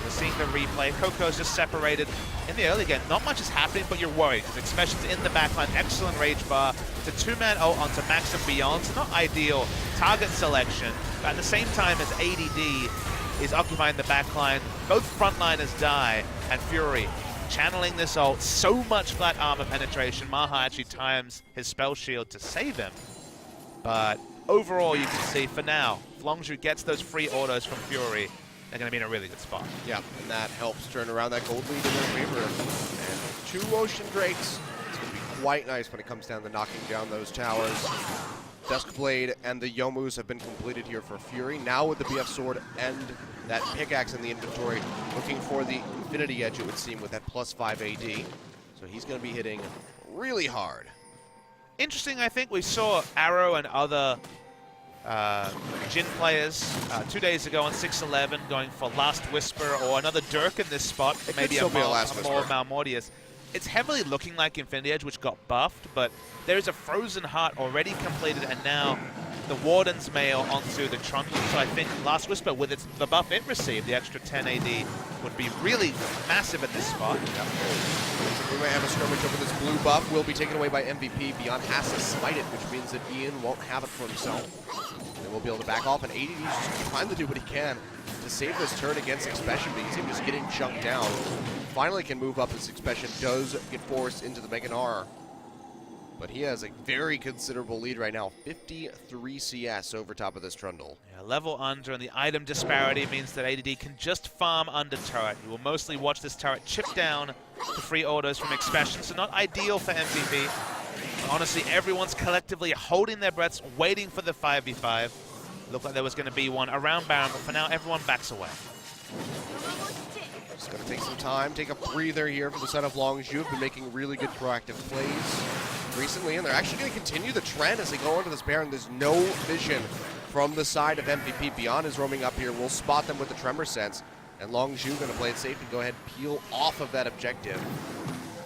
[SPEAKER 1] We're seeing the replay. Coco's just separated in the early game. Not much is happening, but you're worried, because Expession's in the backline. Excellent rage bar. It's a two-man ult onto Max and Beyond, so not ideal target selection. But at the same time as ADD is occupying the backline, both frontliners die, and Fury channeling this ult. So much flat armor penetration. MaHa actually times his spell shield to save him. But overall, you can see, for now, if Longzhu gets those free autos from Fury, they're going to be in a really good spot.
[SPEAKER 2] Yeah, and that helps turn around that gold lead in their favor. And 2 Ocean Drakes. It's going to be quite nice when it comes down to knocking down those towers. Duskblade and the Yomus have been completed here for Fury. Now with the BF Sword and that pickaxe in the inventory, looking for the Infinity Edge, it would seem, with that +5 AD. So he's going to be hitting really hard.
[SPEAKER 1] Interesting, I think we saw Arrow and other Jhin players 2 days ago on 6-11 going for Last Whisper or another Dirk in this spot.
[SPEAKER 2] It
[SPEAKER 1] maybe
[SPEAKER 2] could still be a Last
[SPEAKER 1] more
[SPEAKER 2] Whisper.
[SPEAKER 1] Malmortius. It's heavily looking like Infinity Edge, which got buffed, but there's a Frozen Heart already completed, and now the Warden's Mail onto the Trundle. So I think Last Whisper, with the buff it received, the extra 10 AD, would be really massive at this spot.
[SPEAKER 2] Yep. We might have a skirmish over this blue buff. Will be taken away by MVP. Beyond has to smite it, which means that Ian won't have it for himself. And we'll be able to back off, and ADD's just trying to do what he can to save this turn against Expession, but he's even just getting chunked down. Finally can move up as Expession does get forced into the Mega Gnar. But he has a very considerable lead right now, 53 CS over top of this Trundle.
[SPEAKER 1] Yeah, level under, and the item disparity means that ADD can just farm under turret. You will mostly watch this turret chip down to free autos from Expession, so not ideal for MVP. But honestly, everyone's collectively holding their breaths, waiting for the 5v5. Looked like there was going to be one around Baron, but for now, everyone backs away.
[SPEAKER 2] Just going to take some time, take a breather here for the side of Longzhu. Been making really good proactive plays recently, and they're actually going to continue the trend as they go onto this Baron. There's no vision from the side of MVP. Beyond is roaming up here. We'll spot them with the Tremor Sense, and Longzhu going to play it safe and go ahead and peel off of that objective.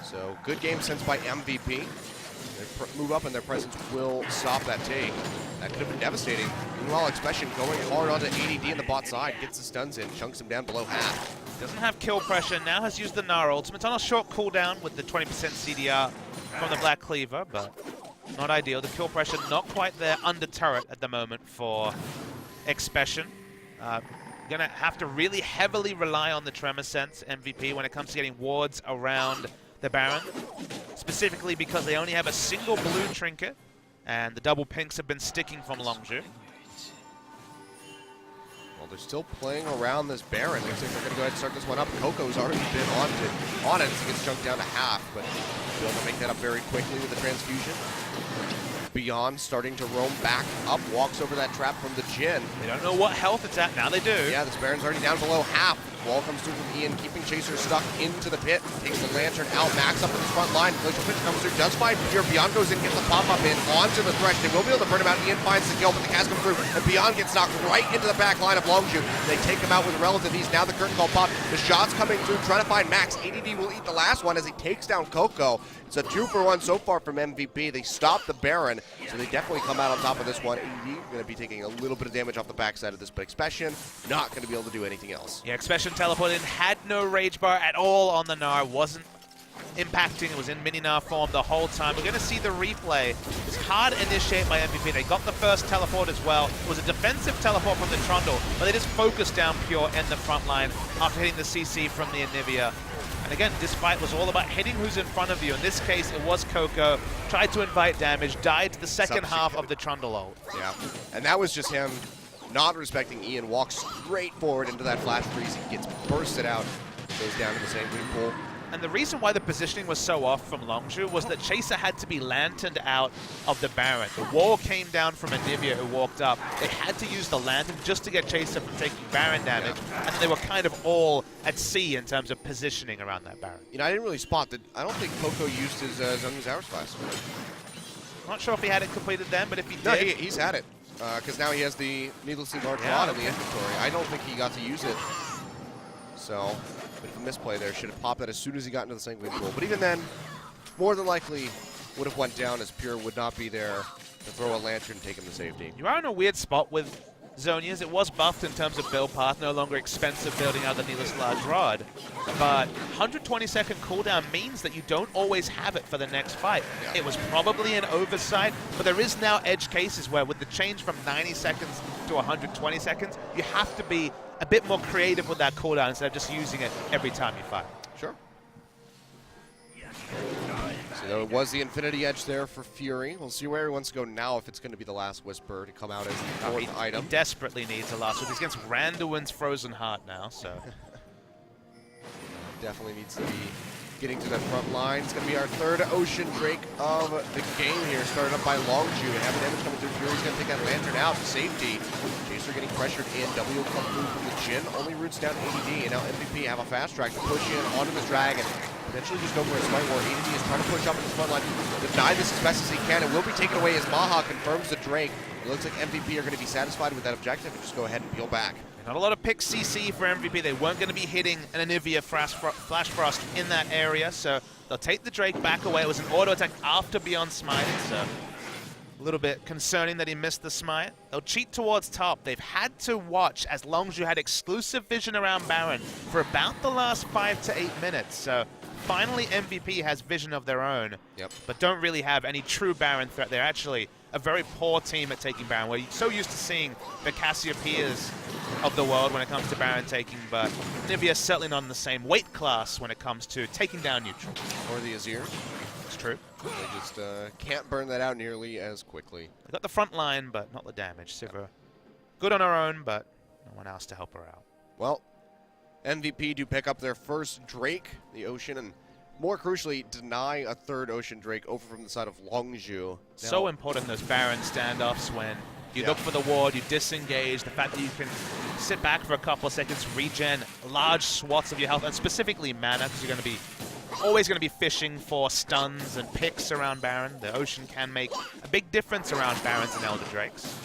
[SPEAKER 2] So good game sense by MVP. They move up, and their presence will stop that take. That could have been devastating. Meanwhile, Expession going hard onto ADD in the bot side, gets the stuns in, chunks him down below half.
[SPEAKER 1] Doesn't have kill pressure, now has used the Gnar ultimate. It's on a short cooldown with the 20% CDR from the Black Cleaver, but Not ideal. The kill pressure not quite there under turret at the moment for Expession. Gonna have to really heavily rely on the Tremor Sense MVP when it comes to getting wards around the Baron. Specifically because they only have a single blue trinket, and the double pinks have been sticking from Longzhu.
[SPEAKER 2] Well, they're still playing around this Baron. Looks like they're going to go ahead and start this one up. Coco's already been on it as he gets chunked down to half, but be able to make that up very quickly with the transfusion. Beyond starting to roam back up, walks over that trap from the Jhin.
[SPEAKER 1] They don't know what health it's at. Now they do.
[SPEAKER 2] Yeah, this Baron's already down below half. Wall comes through from Ian, keeping Chaser stuck into the pit. Takes the Lantern out. Max up in the front line. Glacial Pitch comes through. Does find Pure. Beyond goes in, gets the pop-up in onto the Thresh. They will be able to burn him out. Ian finds the kill, but the cast comes through. And Beyond gets knocked right into the back line of Longzhu. They take him out with relative ease. Now the curtain call pop. The shots coming through, trying to find Max. ADD will eat the last one as he takes down Coco. It's a 2-for-1 so far from MVP. They stop the Baron, so they definitely come out on top of this one. ADD going to be taking a little bit of damage off the backside of this, but Expession not going to be able to do anything else.
[SPEAKER 1] Yeah, Expession teleported in, had no rage bar at all on the Gnar, wasn't impacting, it was in mini Gnar form the whole time. We're going to see the replay. It's hard initiate by MVP. They got the first teleport as well. It was a defensive teleport from the Trundle, but they just focused down Pure in the front line after hitting the CC from the Anivia. And again, this fight was all about hitting who's in front of you. In this case, it was Coco. Tried to invite damage, died to the second half of the Trundle ult.
[SPEAKER 2] Yeah, and that was just him not respecting Ian. Walks straight forward into that flash freeze. He gets bursted out, goes down to the same green pool.
[SPEAKER 1] And the reason why the positioning was so off from Longzhu was that Chaser had to be lanterned out of the Baron. The wall came down from Anivia, who walked up. They had to use the lantern just to get Chaser from taking Baron damage, and they were kind of all at sea in terms of positioning around that Baron.
[SPEAKER 2] You know, I didn't really spot that. I don't think Coco used his Zhong's Hours class.
[SPEAKER 1] I'm not sure if he had it completed then, but if he did...
[SPEAKER 2] No, he's had it, because now he has the needlessly large rod in the inventory. I don't think he got to use it, so... a misplay there. Should have popped that as soon as he got into the sanguine pool. But even then, more than likely would have went down as Pure would not be there to throw a lantern and take him to safety.
[SPEAKER 1] You are in a weird spot with Zhonya's. It was buffed in terms of build path, no longer expensive building out the needless large rod. But 120-second cooldown means that you don't always have it for the next fight. Yeah. It was probably an oversight, but there is now edge cases where with the change from 90 seconds to 120 seconds, you have to be a bit more creative with that cooldown instead of just using it every time you fight.
[SPEAKER 2] Sure. So it was the Infinity Edge there for Fury. We'll see where he wants to go now, if it's going to be the last Whisper to come out as the fourth item.
[SPEAKER 1] He desperately needs a last one. He's against Randuin's Frozen Heart now, so...
[SPEAKER 2] Definitely needs to be getting to that front line. It's going to be our third Ocean Drake of the game here, started up by Longzhu. And having damage coming through, Fury's going to take that Lantern out to safety. Chaser getting pressured in. W will come through from the Jhin, only roots down ADD. And now MVP have a fast track to push in onto this Dragon. Potentially just go for a Smite War. ADD is trying to push up in the front line, deny this as best as he can. It will be taken away as MaHa confirms the Drake. It looks like MVP are going to be satisfied with that objective and just go ahead and peel back.
[SPEAKER 1] Not a lot of pick CC for MVP. They weren't going to be hitting an Anivia Flash Frost in that area, so they'll take the Drake back away. It was an auto attack after Beyond smited, so a little bit concerning that he missed the smite. They'll cheat towards top. They've had to watch as Longzhu had exclusive vision around Baron for about the last 5 to 8 minutes, so finally MVP has vision of their own, but don't really have any true Baron threat. They're actually a very poor team at taking Baron. We're so used to seeing the Cassiopeias of the world when it comes to Baron taking, but Anivia is certainly not in the same weight class when it comes to taking down neutral.
[SPEAKER 2] Or the Azir.
[SPEAKER 1] It's true.
[SPEAKER 2] They just can't burn that out nearly as quickly.
[SPEAKER 1] They got the front line, but not the damage. Sivir, good on her own, but no one else to help her out.
[SPEAKER 2] Well, MVP do pick up their first Drake, the Ocean, and more crucially, deny a third Ocean Drake over from the side of Longzhu.
[SPEAKER 1] So important, those Baron standoffs when you look for the ward, you disengage, the fact that you can sit back for a couple of seconds, regen large swaths of your health, and specifically mana, because you're going to be always going to be fishing for stuns and picks around Baron. The Ocean can make a big difference around Barons and Elder Drakes.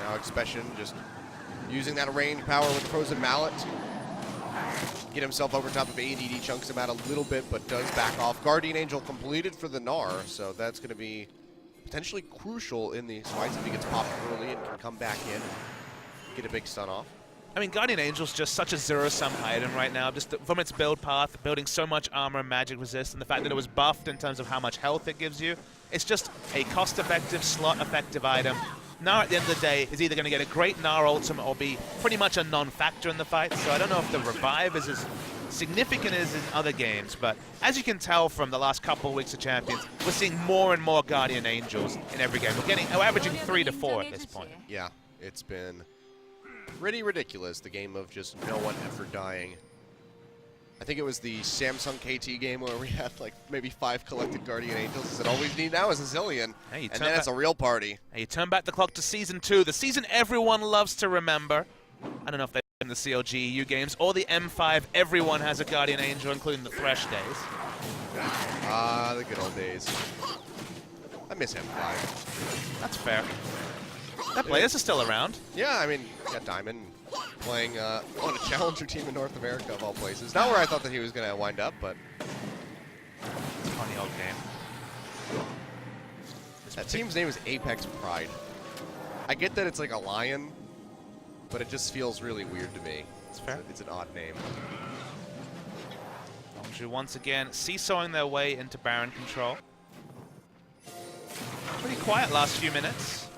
[SPEAKER 2] Now Expession just using that range power with Frozen Mallet. Get himself over top of ADD, chunks him out a little bit, but does back off. Guardian Angel completed for the Gnar, so that's going to be potentially crucial in the fights if he gets popped early and can come back in, get a big stun off.
[SPEAKER 1] I mean, Guardian Angel's just such a zero-sum item right now, just from its build path, building so much armor and magic resist, and the fact that it was buffed in terms of how much health it gives you. It's just a cost-effective, slot-effective item. Gnar, at the end of the day, is either going to get a great Gnar ultimate or be pretty much a non-factor in the fight. So I don't know if the revive is as significant as in other games, but as you can tell from the last couple of weeks of Champions, we're seeing more and more Guardian Angels in every game. We're averaging 3 to 4 at this point.
[SPEAKER 2] Yeah, it's been pretty ridiculous, the game of just no one ever dying. I think it was the Samsung KT game where we had like maybe 5 collected Guardian Angels. Is it all we need now is a zillion, and then it's a real party.
[SPEAKER 1] Hey, you turn back the clock to Season 2, the season everyone loves to remember. I don't know if they're in the CLG EU games or the M5, everyone has a Guardian Angel, including the Thresh days.
[SPEAKER 2] Ah, the good old days. I miss M5.
[SPEAKER 1] That's fair. That players are still around.
[SPEAKER 2] Yeah, I mean, you got Diamond playing on a challenger team in North America, of all places. Not where I thought that he was going to wind up, but
[SPEAKER 1] it's a funny old game.
[SPEAKER 2] That team's name is Apex Pride. I get that it's like a lion, but it just feels really weird to me.
[SPEAKER 1] It's fair.
[SPEAKER 2] It's an odd name.
[SPEAKER 1] Longzhu once again seesawing their way into Baron control. Pretty quiet last few minutes.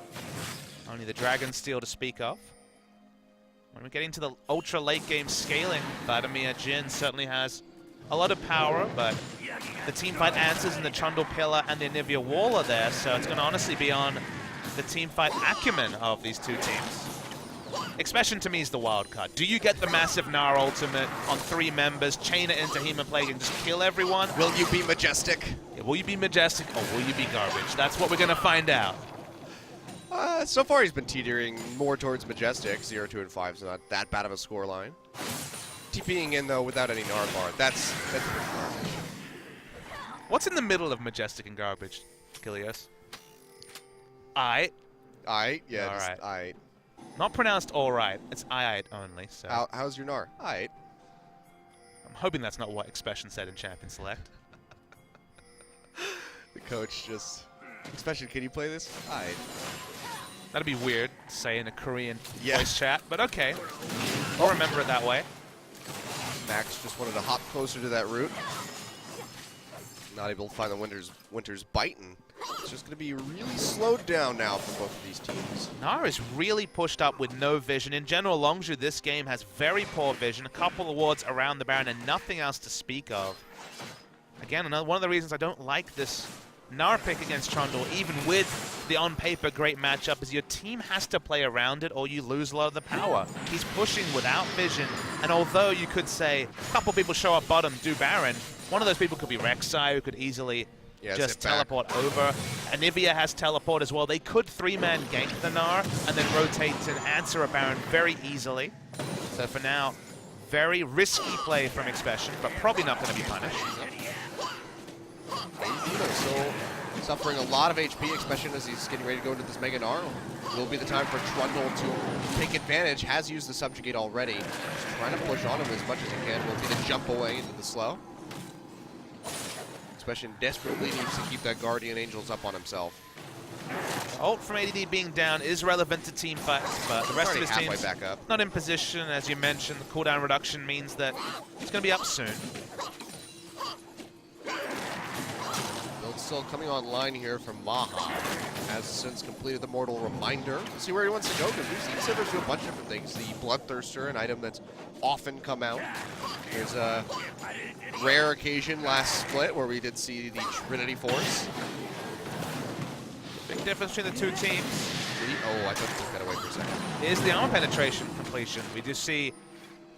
[SPEAKER 1] Only the Dragon Steel to speak of. When we're getting to the ultra late game scaling, Vladimir Jhin certainly has a lot of power, but the teamfight answers in the Trundle Pillar and the Anivia Wall are there, so it's going to honestly be on the teamfight acumen of these two teams. Expession to me is the wild card. Do you get the massive Gnar ultimate on 3 members, chain it into Human Plague and just kill everyone?
[SPEAKER 2] Will you be Majestic?
[SPEAKER 1] Yeah, will you be Majestic or will you be garbage? That's what we're going to find out.
[SPEAKER 2] So far he's been teetering more towards Majestic. 0, 2, and 5 is not that bad of a scoreline. TPing in, though, without any Gnar bar. That's pretty garbage.
[SPEAKER 1] What's in the middle of Majestic and garbage, Gilios? Aight.
[SPEAKER 2] Aight? Yeah,
[SPEAKER 1] all
[SPEAKER 2] just
[SPEAKER 1] right.
[SPEAKER 2] aight.
[SPEAKER 1] Not pronounced alright. It's aight only, so...
[SPEAKER 2] How's your Gnar? Aight.
[SPEAKER 1] I'm hoping that's not what Expession said in Champion Select.
[SPEAKER 2] The coach just... Expession, can you play this? Aight.
[SPEAKER 1] That'd be weird to say in a Korean voice chat, but okay. I'll remember it that way.
[SPEAKER 2] Max just wanted to hop closer to that root. Not able to find the Winter's bite, and it's just going to be really slowed down now for both of these teams.
[SPEAKER 1] Gnar is really pushed up with no vision. In general, Longzhu this game has very poor vision, a couple of wards around the Baron, and nothing else to speak of. Again, one of the reasons I don't like this Gnar pick against Trundle, even with the on-paper great matchup, is your team has to play around it or you lose a lot of the power. He's pushing without vision, and although you could say a couple people show up bottom, do Baron, one of those people could be Rek'Sai, who could easily just teleport over. Anivia has teleport as well. They could 3-man gank the Gnar and then rotate and answer a Baron very easily. So for now, very risky play from Expession, but probably not going to be punished.
[SPEAKER 2] Still suffering a lot of HP, especially as he's getting ready to go into this Mega Gnar. Will be the time for Trundle to take advantage. Has used the Subjugate already. Just trying to push on him as much as he can. Will be the jump away into the slow. Expession desperately needs to keep that Guardian Angels up on himself.
[SPEAKER 1] Ult from ADD being down is relevant to team fights, but the rest of his team's
[SPEAKER 2] back up.
[SPEAKER 1] Not in position. As you mentioned, the cooldown reduction means that he's going to be up soon.
[SPEAKER 2] Still coming online here from MaHa. Has since completed the Mortal Reminder. Let's see where he wants to go, because we've seen Sivir do a bunch of different things. The Bloodthirster, an item that's often come out. There's a rare occasion last split where we did see the Trinity Force.
[SPEAKER 1] Big difference between the two teams.
[SPEAKER 2] Oh, I thought you took that away for a second.
[SPEAKER 1] Is the armor penetration completion. We do see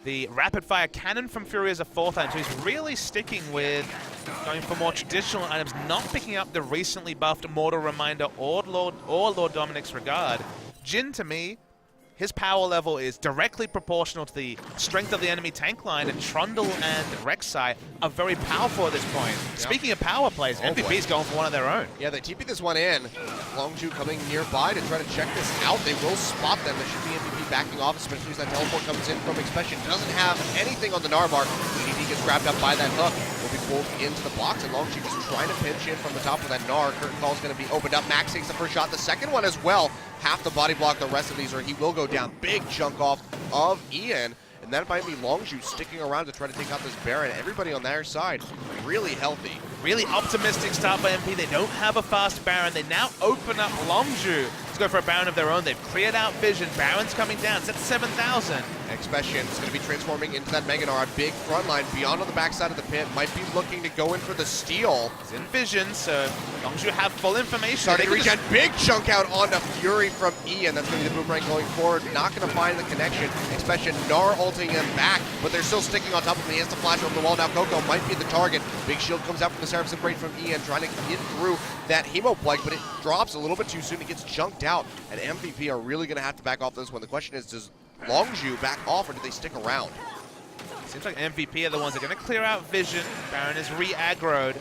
[SPEAKER 1] the rapid-fire cannon from Fury as a 4th item, so he's really sticking with going for more traditional items, not picking up the recently buffed Mortal Reminder or Lord Dominic's Regard. Jhin, to me, his power level is directly proportional to the strength of the enemy tank line, and Trundle and Rek'Sai are very powerful at this point. Yep. Speaking of power plays, MVP's going for one of their own.
[SPEAKER 2] Yeah, they TP this one in. Longzhu coming nearby to try to check this out. They will spot them. There should be MVP backing off, especially as that teleport comes in from Expession. Doesn't have anything on the Gnar bar. EDD gets grabbed up by that hook. Will be pulled into the box, and Longzhu just trying to pinch in from the top of that Gnar. Curtain call is going to be opened up. Max takes the first shot. The second one as well. Half the body block the rest of these, or he will go down. Big chunk off of Ian, and that might be Longzhu sticking around to try to take out this Baron. Everybody on their side really healthy.
[SPEAKER 1] Really optimistic start by MP. They don't have a fast Baron. They now open up Longzhu to go for a Baron of their own. They've cleared out Vision. Baron's coming down. It's at 7,000.
[SPEAKER 2] Expession is going to be transforming into that Mega Gnar. Big front line. Beyond on the backside of the pit. Might be looking to go in for the steal.
[SPEAKER 1] He's in Vision, so Longzhu have full information.
[SPEAKER 2] Starting to regen. Big chunk out onto Fury from Ian. That's going to be the boomerang going forward. Not going to find the connection. Expession, Gnar ulting him back, but they're still sticking on top of him. He has to flash over the wall. Now Coco might be the target. Big shield comes out from the Seraphim Braid from Ian, trying to get through that Hemo Plague, but it drops a little bit too soon. It gets chunked out, and MVP are really going to have to back off this one. The question is, does Longzhu back off, or do they stick around?
[SPEAKER 1] Seems like MVP are the ones that are going to clear out Vision. Baron is re-aggroed.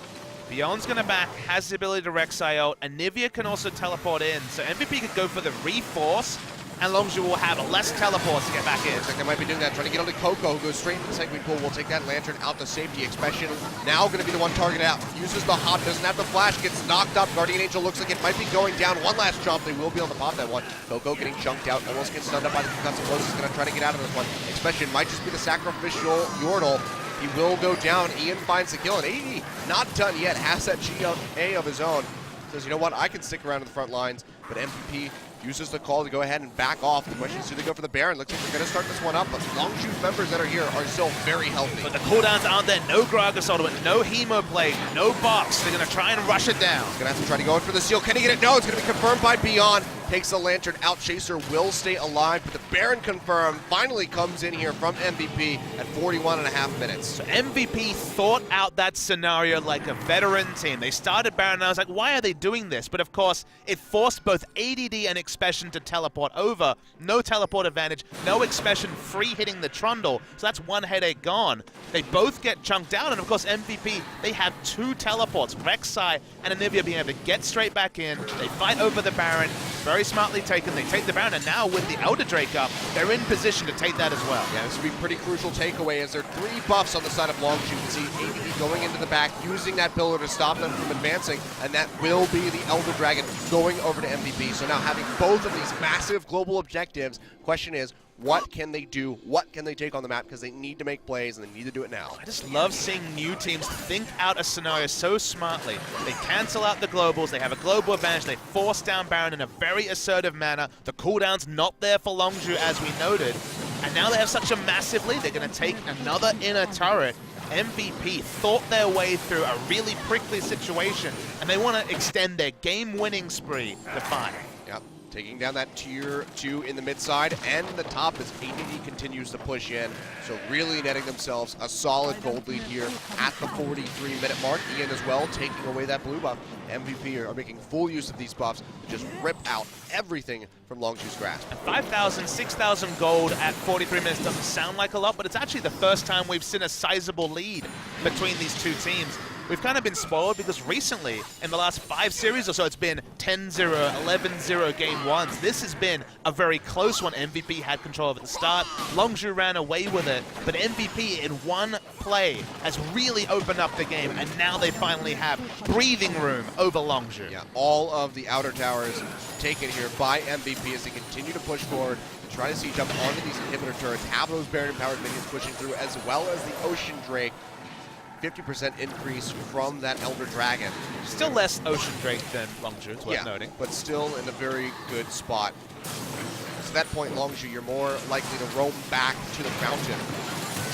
[SPEAKER 1] Beyond's going to back, has the ability to Rek'Sai ult. Anivia can also teleport in, so MVP could go for the reforce, and Longzhu will have less teleports to get back in.
[SPEAKER 2] Looks like they might be doing that, trying to get onto Coco, who goes straight into the second pool. Will take that Lantern out to safety. Expession now going to be the one targeted out. Uses the hop, doesn't have the flash, gets knocked up. Guardian Angel looks like it might be going down. One last jump, they will be able to pop that one. Coco getting chunked out, almost gets stunned up by the concussive blows. He's going to try to get out of this one. Expession might just be the sacrificial Yordle. He will go down. Ian finds the kill, and AD not done yet. Has that GA of his own. Says, you know what, I can stick around in the front lines, but MVP uses the call to go ahead and back off. The question is, do they go for the Baron? Looks like they're going to start this one up, but Longzhu members that are here are still very healthy.
[SPEAKER 1] But the cooldowns aren't there. No Gragas ultimate, no Hemo Plague, no box. They're going to try and rush it down.
[SPEAKER 2] He's going to have to try to go in for the seal. Can he get it? No, it's going to be confirmed by Beyond. Takes the Lantern out. Chaser will stay alive, but the Baron confirmed finally comes in here from MVP at 41.5 minutes.
[SPEAKER 1] So MVP thought out that scenario like a veteran team. They started Baron, and I was like, why are they doing this? But of course, it forced both ADD and Expession to teleport over. No teleport advantage, no Expession free hitting the Trundle, so that's one headache gone. They both get chunked out, and of course MVP, they have two teleports, Rek'Sai and Anivia being able to get straight back in. They fight over the Baron, very smartly taken. They take the Baron, and now with the Elder Drake up, they're in position to take that as well.
[SPEAKER 2] Yeah, this would be a pretty crucial takeaway as there are 3 buffs on the side of Longzhu. You can see ADD going into the back, using that pillar to stop them from advancing, and that will be the Elder Dragon going over to MVP. So now having both of these massive global objectives, question is, what can they do? What can they take on the map? Because they need to make plays, and they need to do it now.
[SPEAKER 1] I just love seeing new teams think out a scenario so smartly. They cancel out the globals, they have a global advantage, they force down Baron in a very assertive manner. The cooldown's not there for Longzhu, as we noted. And now they have such a massive lead, they're going to take another inner turret. MVP thought their way through a really prickly situation, and they want to extend their game-winning spree to 5.
[SPEAKER 2] Yep. Taking down that tier 2 in the mid side and the top as ADD continues to push in. So really netting themselves a solid gold lead here at the 43-minute mark. Ian as well taking away that blue buff. MVP are making full use of these buffs to just rip out everything from Longzhu's grasp.
[SPEAKER 1] 5,000, 6,000 gold at 43 minutes doesn't sound like a lot, but it's actually the first time we've seen a sizable lead between these two teams. We've kind of been spoiled because recently, in the last 5 series or so, it's been 10-0, 11-0 game ones. This has been a very close one. MVP had control of at the start. Longzhu ran away with it, but MVP in one play has really opened up the game, and now they finally have breathing room over Longzhu.
[SPEAKER 2] Yeah, all of the outer towers taken here by MVP as they continue to push forward and try to siege up onto these inhibitor turrets, have those Baron-empowered minions pushing through, as well as the Ocean Drake. 50% increase from that Elder Dragon.
[SPEAKER 1] Still less Ocean Drake than Longzhu, it's worth noting.
[SPEAKER 2] But still in a very good spot. So at that point, Longzhu, you're more likely to roam back to the fountain.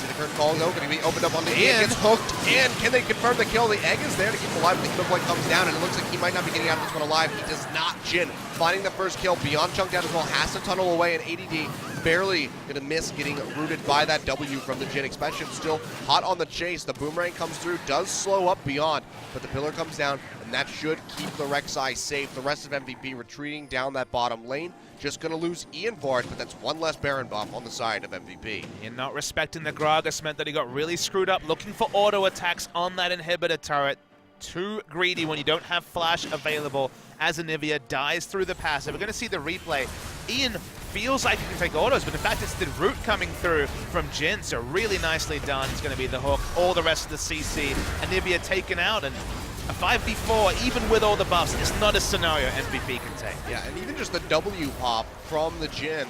[SPEAKER 2] See the current call, though, going to be opened up on the Ian. Gets hooked in. Can they confirm the kill? The egg is there to keep him alive. The Hemo Plague comes down, and it looks like he might not be getting out of this one alive. He does not. Jhin finding the first kill. Beyond chunked out as well. Has to tunnel away, and ADD barely going to miss getting rooted by that W from the Jhin. Expession still hot on the chase. The boomerang comes through, does slow up Beyond, but the pillar comes down, and that should keep the Rek'Sai safe. The rest of MVP retreating down that bottom lane. Just going to lose Ian for it, but that's one less Baron buff on the side of MVP.
[SPEAKER 1] And not respecting the Gragas meant that he got really screwed up, looking for auto attacks on that inhibitor turret. Too greedy when you don't have flash available as Anivia dies through the passive. We're going to see the replay. Ian feels like he can take autos, but in fact it's the root coming through from Jhin, so really nicely done. It's going to be the hook, all the rest of the CC. Anivia taken out, and a 5v4, even with all the buffs, is not a scenario MVP can take.
[SPEAKER 2] Yeah, and even just the W pop from the Jhin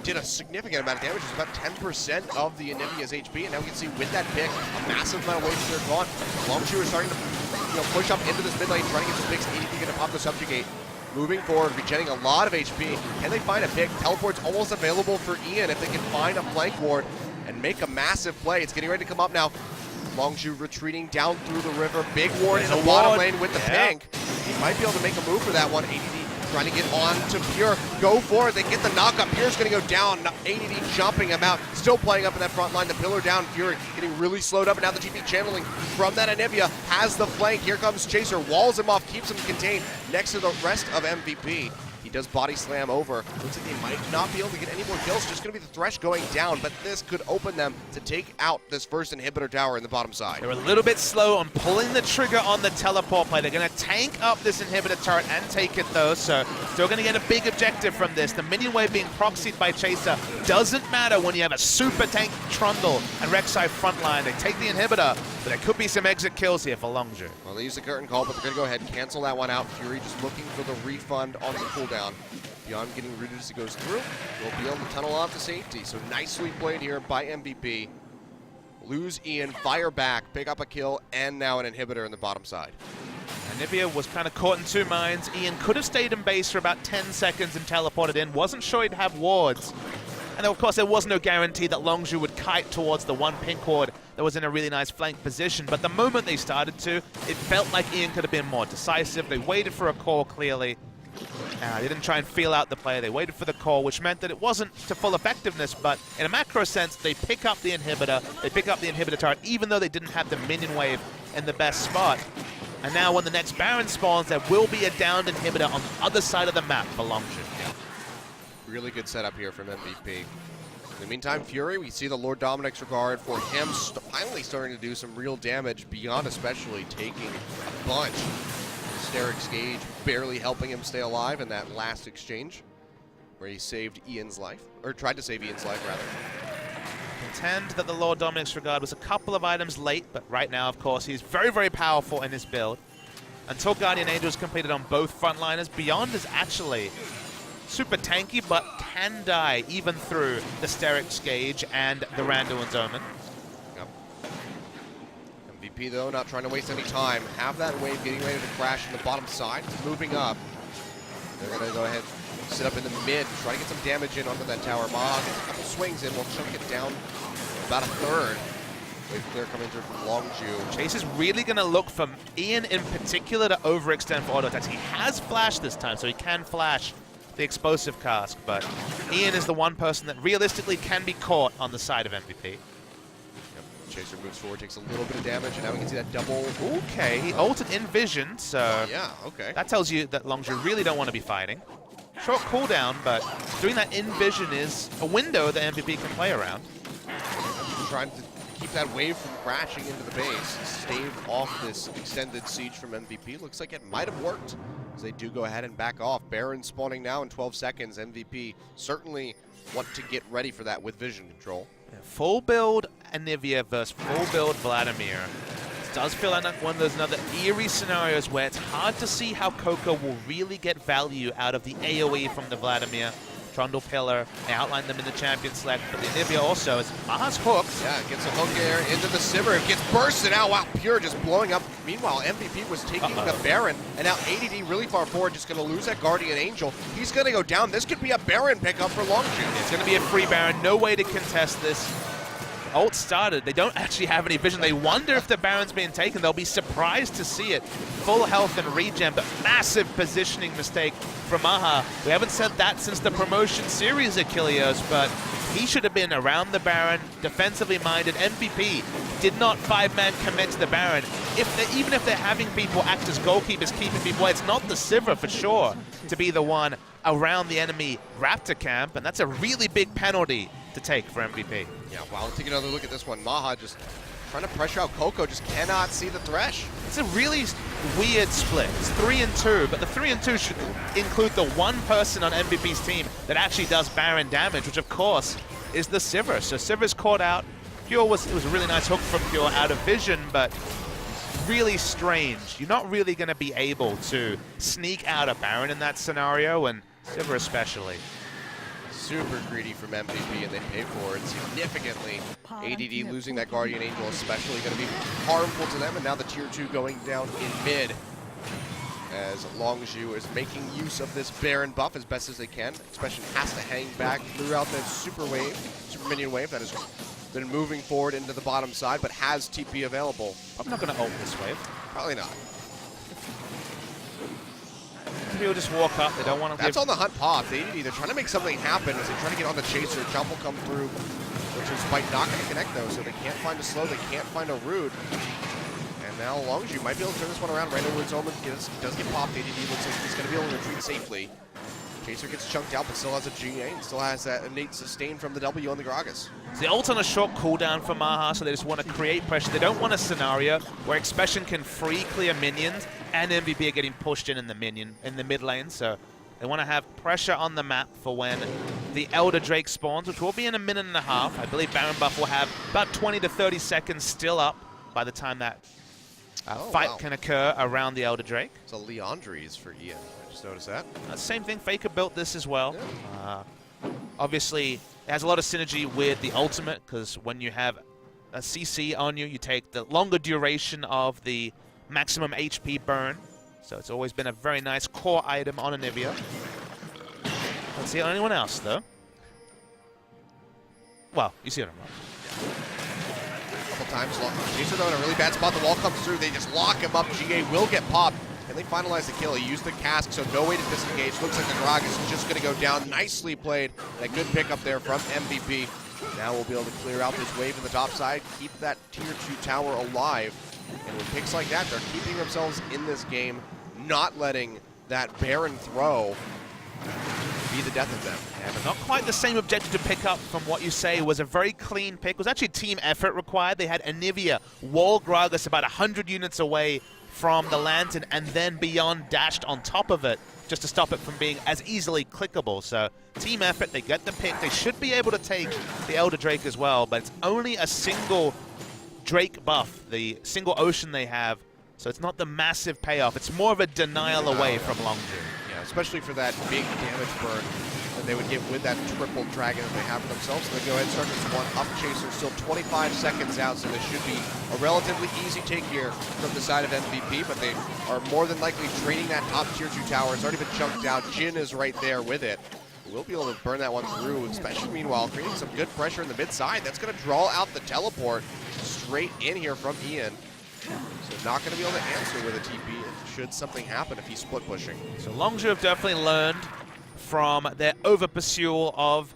[SPEAKER 2] did a significant amount of damage. It was about 10% of the Anivia's HP, and now we can see with that pick, a massive amount of waves are gone. Longzhu is starting to push up into this mid lane, trying to get some picks. ADD gonna pop the subjugate. Moving forward, regenerating a lot of HP. Can they find a pick? Teleport's almost available for Ian if they can find a flank ward and make a massive play. It's getting ready to come up now. Longzhu retreating down through the river. Big ward in the bottom lane with the pink. He might be able to make a move for that one. ADD trying to get on to Pure. Go for it. They get the knockup. Pure's going to go down. ADD jumping him out. Still playing up in that front line. The pillar down. Fury getting really slowed up. And now the GP channeling from that Anivia has the flank. Here comes Chaser. Walls him off. Keeps him contained next to the rest of MVP. He does body slam over. Looks like they might not be able to get any more kills. Just going to be the Thresh going down, but this could open them to take out this first inhibitor tower in the bottom side.
[SPEAKER 1] They're a little bit slow on pulling the trigger on the teleport play. They're going to tank up this inhibitor turret and take it though, so still going to get a big objective from this. The minion wave being proxied by Chaser doesn't matter when you have a super tank Trundle and Rek'Sai frontline. They take the inhibitor, but there could be some exit kills here for Longzhu.
[SPEAKER 2] Well, they use the curtain call, but they're going to go ahead and cancel that one out. Fury just looking for the refund on the cooldown. Beyond getting rooted as it goes through, we'll be able to tunnel off to safety. So nicely played here by MVP. Lose Ian, fire back, pick up a kill, and now an inhibitor in the bottom side.
[SPEAKER 1] Anivia was kind of caught in two minds. Ian could have stayed in base for about 10 seconds and teleported in. Wasn't sure he'd have wards. And of course, there was no guarantee that Longzhu would kite towards the one pink ward that was in a really nice flank position. But the moment they started to, it felt like Ian could have been more decisive. They waited for a call clearly. They didn't try and feel out the play. They waited for the call, which meant that it wasn't to full effectiveness, but in a macro sense, they pick up the inhibitor. They pick up the inhibitor turret, even though they didn't have the minion wave in the best spot. And now when the next Baron spawns, there will be a downed inhibitor on the other side of the map for Longzhu.
[SPEAKER 2] Really good setup here from MVP. In the meantime, Fury, we see the Lord Dominic's regard for him finally starting to do some real damage, beyond especially taking a bunch. Steric's Gage barely helping him stay alive in that last exchange where he saved Ian's life, or tried to save Ian's life rather.
[SPEAKER 1] Contend that the Lord Dominic's regard was a couple of items late, but right now, of course, he's very, very powerful in his build. Until Guardian Angel is completed on both frontliners, Beyond is actually super tanky, but can die even through the Steric's Gage and the Randuin's Omen.
[SPEAKER 2] MVP though, not trying to waste any time. Have that wave getting ready to crash in the bottom side. It's moving up. They're going to go ahead and sit up in the mid, try to get some damage in onto that tower. MaHa gets a couple swings in, will chunk it down about a third. Wave clear coming through from Longzhu.
[SPEAKER 1] Chase is really going to look for Ian in particular to overextend for auto attacks. He has flash this time, so he can flash the explosive cask, but Ian is the one person that realistically can be caught on the side of MVP.
[SPEAKER 2] Chaser moves forward, takes a little bit of damage, and now we can see that double.
[SPEAKER 1] Okay, he ulted in vision, so
[SPEAKER 2] yeah, okay.
[SPEAKER 1] That tells you that Longzhu really don't want to be fighting. Short cooldown, but doing that in vision is a window that MVP can play around.
[SPEAKER 2] Trying to keep that wave from crashing into the base, stave off this extended siege from MVP. Looks like it might have worked, as they do go ahead and back off. Baron spawning now in 12 seconds. MVP certainly want to get ready for that with vision control.
[SPEAKER 1] Yeah, full build Anivia versus full build Vladimir. It does feel like one of those another eerie scenarios where it's hard to see how Coco will really get value out of the AoE from the Vladimir. Trundle pillar, they outlined them in the champion select, but the Anivia also is MaHa's hooked.
[SPEAKER 2] Yeah, gets a hook there into the Sivir. It gets bursted out. Wow, Pure just blowing up. Meanwhile, MVP was taking the Baron, and now ADD really far forward, just going to lose that Guardian Angel. He's going to go down. This could be a Baron pickup for Longzhu.
[SPEAKER 1] It's going to be a free Baron. No way to contest this. Ult started. They don't actually have any vision. They wonder if the Baron's being taken. They'll be surprised to see it. Full health and regen, but massive positioning mistake from MaHa. We haven't said that since the promotion series Achilles, but he should have been around the Baron, defensively minded. MVP did not five-man commit to the Baron. Even if they're having people act as goalkeepers, keeping people away, it's not the Sivir for sure to be the one around the enemy Raptor camp, and that's a really big penalty to take for MVP.
[SPEAKER 2] Yeah, wow, let's take another look at this one. MaHa just trying to pressure out Coco, just cannot see the Thresh.
[SPEAKER 1] It's a really weird split. It's 3 and 2, but the 3 and 2 should include the one person on MVP's team that actually does Baron damage, which of course is the Sivir. So Sivir's caught out. Pure it was a really nice hook from Pure out of vision, but really strange. You're not really going to be able to sneak out a Baron in that scenario, and Sivir especially.
[SPEAKER 2] Super greedy from MVP, and they pay for it significantly. ADD losing that Guardian Angel especially going to be harmful to them, and now the tier 2 going down in mid. As Longzhu is making use of this Baron buff as best as they can. Expession has to hang back throughout that super minion wave that has been moving forward into the bottom side, but has TP available.
[SPEAKER 1] I'm not going to ult this wave.
[SPEAKER 2] Probably not.
[SPEAKER 1] People just walk up. They don't want to.
[SPEAKER 2] That's on the hunt pop. They're trying to make something happen as they try to get on the chaser. Jump will come through, which is Spike not going to connect though, so they can't find a slow. They can't find a root. And now Longzhu might be able to turn this one around. Randall Woods Omen does get popped. ADD looks like he's going to be able to retreat safely. Chaser gets chunked out, but still has a GA and still has that innate sustain from the W on the Gragas.
[SPEAKER 1] The ult on a short cooldown for MaHa, so they just want to create pressure. They don't want a scenario where Expession can free clear minions and MVP are getting pushed in the mid lane. So they want to have pressure on the map for when the Elder Drake spawns, which will be in a minute and a half. I believe Baron buff will have about 20 to 30 seconds still up by the time that fight can occur around the Elder Drake.
[SPEAKER 2] It's a Leandries for Ian. I just noticed that.
[SPEAKER 1] Same thing, Faker built this as well.
[SPEAKER 2] Yeah.
[SPEAKER 1] Obviously, it has a lot of synergy with the ultimate, because when you have a CC on you, you take the longer duration of the maximum HP burn. So it's always been a very nice core item on Anivia. Don't see it on anyone else, though. Well, you see what I'm wrong.
[SPEAKER 2] Couple times, Chaser though in a really bad spot. The wall comes through. They just lock him up. GA will get popped. And they finalize the kill. He used the cask, so no way to disengage. Looks like the Gragas is just going to go down. Nicely played. And a good pickup there from MVP. Now we'll be able to clear out this wave in the top side, keep that tier 2 tower alive. And with picks like that, they're keeping themselves in this game, not letting that Baron throw be the death of them.
[SPEAKER 1] Yeah, but not quite the same objective to pick up from what you say. It was a very clean pick. It was actually team effort required. They had Anivia wall Gragas about 100 units away from the lantern, and then beyond dashed on top of it just to stop it from being as easily clickable. So team effort, they get the pick. They should be able to take the Elder Drake as well, but it's only a single Drake buff, the single ocean they have, so it's not the massive payoff. It's more of a denial away from Longzhu.
[SPEAKER 2] Yeah, especially for that big damage burn that they would get with that triple dragon that they have for themselves. So they go ahead and start this one up. Chaser still 25 seconds out, so this should be a relatively easy take here from the side of MVP, but they are more than likely draining that top tier 2 tower. It's already been chunked out. Jhin is right there with it. We'll be able to burn that one through, especially meanwhile creating some good pressure in the mid side. That's going to draw out the teleport straight in here from Ian. So not going to be able to answer with a TP should something happen if he's split pushing.
[SPEAKER 1] So Longzhu have definitely learned from their over-pursual of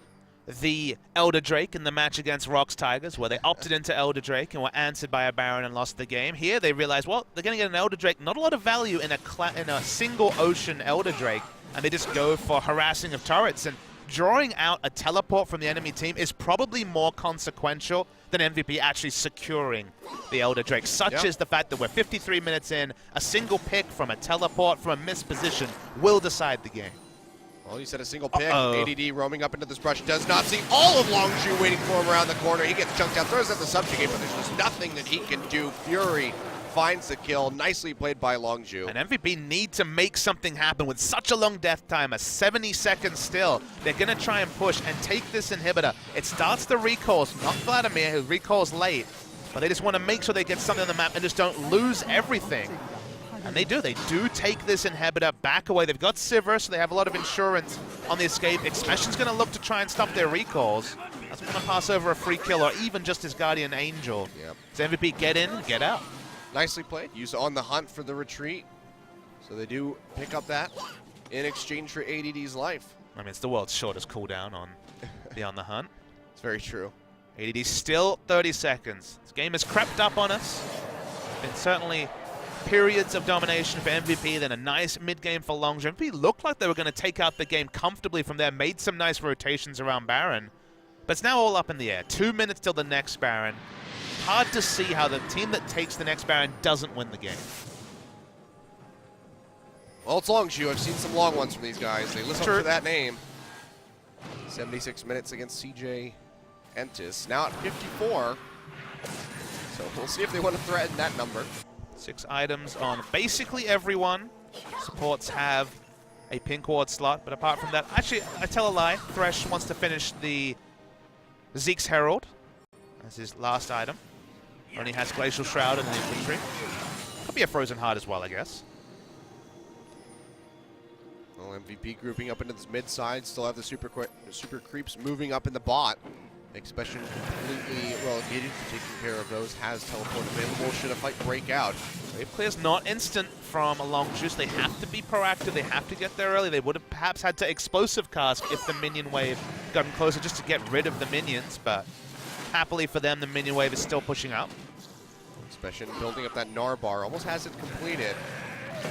[SPEAKER 1] the Elder Drake in the match against Rocks Tigers, where they opted into Elder Drake and were answered by a Baron and lost the game. Here they realized, well, they're going to get an Elder Drake, not a lot of value in a single ocean Elder Drake, and they just go for harassing of turrets. And drawing out a teleport from the enemy team is probably more consequential than MVP actually securing the Elder Drake, such as the fact that we're 53 minutes in, a single pick from a teleport from a missed position will decide the game.
[SPEAKER 2] Well, you said a single pick. ADD roaming up into this brush, does not see all of Longzhu waiting for him around the corner. He gets chunked out, throws out the subjugate, but there's just nothing that he can do. Fury finds the kill. Nicely played by Longzhu.
[SPEAKER 1] And MVP need to make something happen with such a long death time, 70 seconds still. They're going to try and push and take this inhibitor. It starts the recalls, not Vladimir, who recalls late, but they just want to make sure they get something on the map and just don't lose everything. And they do. They do take this inhibitor back away. They've got Sivir, so they have a lot of insurance on the escape. Expession's going to look to try and stop their recalls. Doesn't want to pass over a free kill or even just his Guardian Angel.
[SPEAKER 2] Yep.
[SPEAKER 1] So MVP, get in, get out.
[SPEAKER 2] Nicely played. Used on the hunt for the retreat. So they do pick up that in exchange for ADD's life.
[SPEAKER 1] I mean, it's the world's shortest cooldown on the On the Hunt.
[SPEAKER 2] It's very true.
[SPEAKER 1] ADD still 30 seconds. This game has crept up on us. Been certainly periods of domination for MVP, then a nice mid-game for Longzhu. MVP looked like they were going to take out the game comfortably from there, made some nice rotations around Baron, but it's now all up in the air. 2 minutes till the next Baron. Hard to see how the team that takes the next Baron doesn't win the game.
[SPEAKER 2] Well, it's Longzhu. I've seen some long ones from these guys. They live up to that name. 76 minutes against CJ Entis. Now at 54. So we'll see if they want to threaten that number.
[SPEAKER 1] 6 items on basically everyone. Supports have a pink ward slot, but apart from that, actually, I tell a lie. Thresh wants to finish the Zeke's Herald as his last item. Only has Glacial Shroud in the infantry. Could be a Frozen Heart as well, I guess.
[SPEAKER 2] Well, MVP grouping up into this mid side, still have the super creeps moving up in the bot. Expession completely, well, needed to take care of those, has teleport available, should a fight break out.
[SPEAKER 1] Wave clear's not instant from Longzhu, so they have to be proactive, they have to get there early. They would have perhaps had to explosive cast if the minion wave got closer just to get rid of the minions, but happily for them, the minion wave is still pushing up.
[SPEAKER 2] Expession building up that Gnar bar, almost has it completed.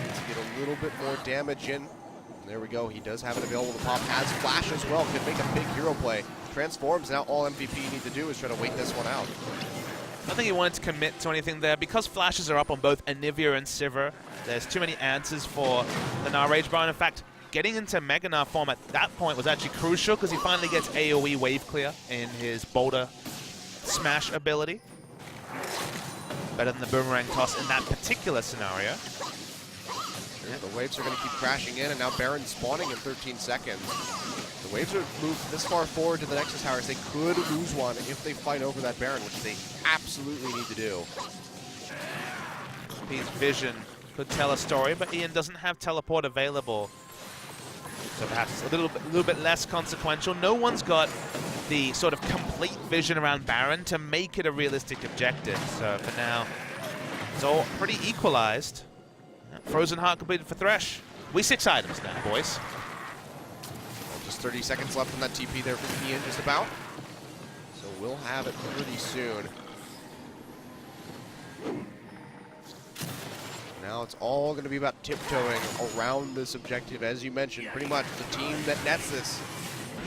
[SPEAKER 2] Needs to get a little bit more damage in. And there we go, he does have it available to pop, has flash as well, could make a big hero play. Transforms, now all MVP need to do is try to wait this one out.
[SPEAKER 1] I don't think he wanted to commit to anything there. Because flashes are up on both Anivia and Sivir, there's too many answers for the Gnar Rage Bar. In fact, getting into Mega Gnar form at that point was actually crucial because he finally gets AoE wave clear in his Boulder Smash ability. Better than the Boomerang Toss in that particular scenario.
[SPEAKER 2] Yeah, the waves are going to keep crashing in, and now Baron spawning in 13 seconds. The waves are moved this far forward to the Nexus Towers. They could lose one if they fight over that Baron, which they absolutely need to do.
[SPEAKER 1] His vision could tell a story, but Ian doesn't have teleport available. So perhaps a little bit less consequential. No one's got the sort of complete vision around Baron to make it a realistic objective. So for now, it's all pretty equalized. Frozen Heart completed for Thresh. We 6 items now, boys.
[SPEAKER 2] Just 30 seconds left on that TP there from Ian, just about. So we'll have it pretty soon. Now it's all going to be about tiptoeing around this objective. As you mentioned, pretty much the team that nets this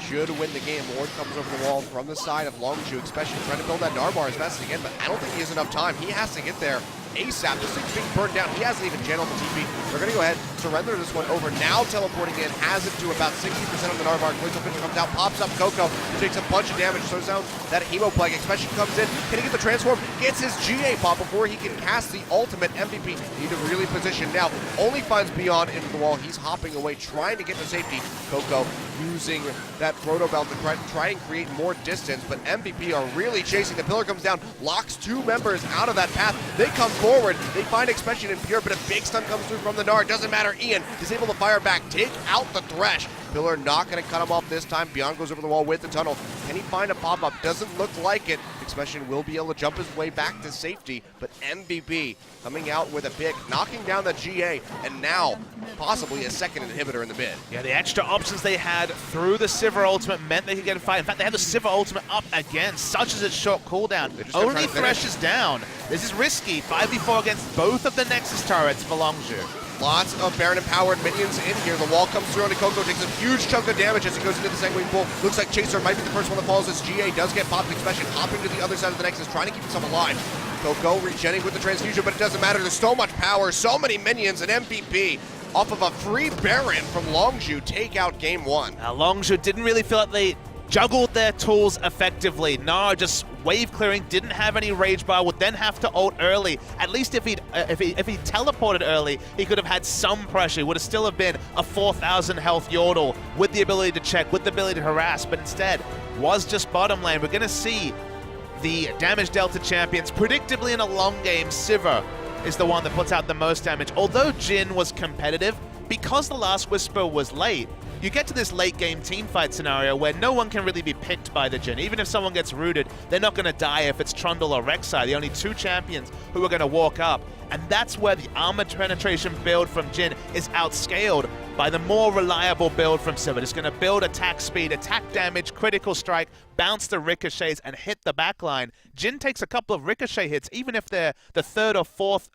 [SPEAKER 2] should win the game. Ward comes over the wall from the side of Longzhu, especially trying to build that Gnar bar as fast as he can, but I don't think he has enough time. He has to get there ASAP. This thing's being burned down. He hasn't even channeled the TP. They're going to go ahead, surrender this one over. Now teleporting in, has it to about 60% of the Gnar bar. Glacial Fish comes out, pops up Coco, takes a bunch of damage, slows down that Hemo Plague. Expession comes in, can he get the transform? Gets his GA pop before he can cast the ultimate. MVP need to really position now. Only finds Beyond into the wall. He's hopping away, trying to get to safety. Coco using that Proto Belt to try and create more distance, but MVP are really chasing. The pillar comes down, locks 2 members out of that path. They come forward, they find Expession in Pure, but a big stun comes through from the Gnar. Doesn't matter, Ian is able to fire back, take out the Thresh. Pillar not going to cut him off this time. Beyond goes over the wall with the tunnel. Can he find a pop-up? Doesn't look like it. Expession will be able to jump his way back to safety, but MVP coming out with a pick, knocking down the GA, and now possibly a second inhibitor in the mid.
[SPEAKER 1] Yeah, the extra options they had through the Sivir ultimate meant they could get a fight. In fact, they had the Sivir ultimate up again, such as its short cooldown. Only Thresh is down. This is risky. 5v4 against both of the Nexus turrets for Longzhu.
[SPEAKER 2] Lots of Baron-empowered minions in here. The wall comes through onto Coco, takes a huge chunk of damage as he goes into the Sanguine Pool. Looks like Chaser might be the first one that falls as GA does get popped. Expession hopping to the other side of the Nexus, trying to keep himself alive. Coco regenning with the transfusion, but it doesn't matter. There's so much power, so many minions, and MVP off of a free Baron from Longzhu take out game 1.
[SPEAKER 1] Longzhu didn't really feel like they juggled their tools effectively. Gnar just wave clearing, didn't have any rage bar, would then have to ult early. At least if he teleported early, he could have had some pressure. It would have still have been a 4,000 health Yordle with the ability to check, with the ability to harass, but instead was just bottom lane. We're going to see the damage delta champions. Predictably in a long game, Sivir is the one that puts out the most damage. Although Jhin was competitive, because the last Whisper was late, you get to this late game teamfight scenario where no one can really be picked by the Jhin. Even if someone gets rooted, they're not going to die if it's Trundle or Rek'Sai, the only 2 champions who are going to walk up. And that's where the armor penetration build from Jhin is outscaled by the more reliable build from Sivir. It's going to build attack speed, attack damage, critical strike, bounce the ricochets, and hit the backline. Jhin takes a couple of ricochet hits, even if they're the 3rd or 4th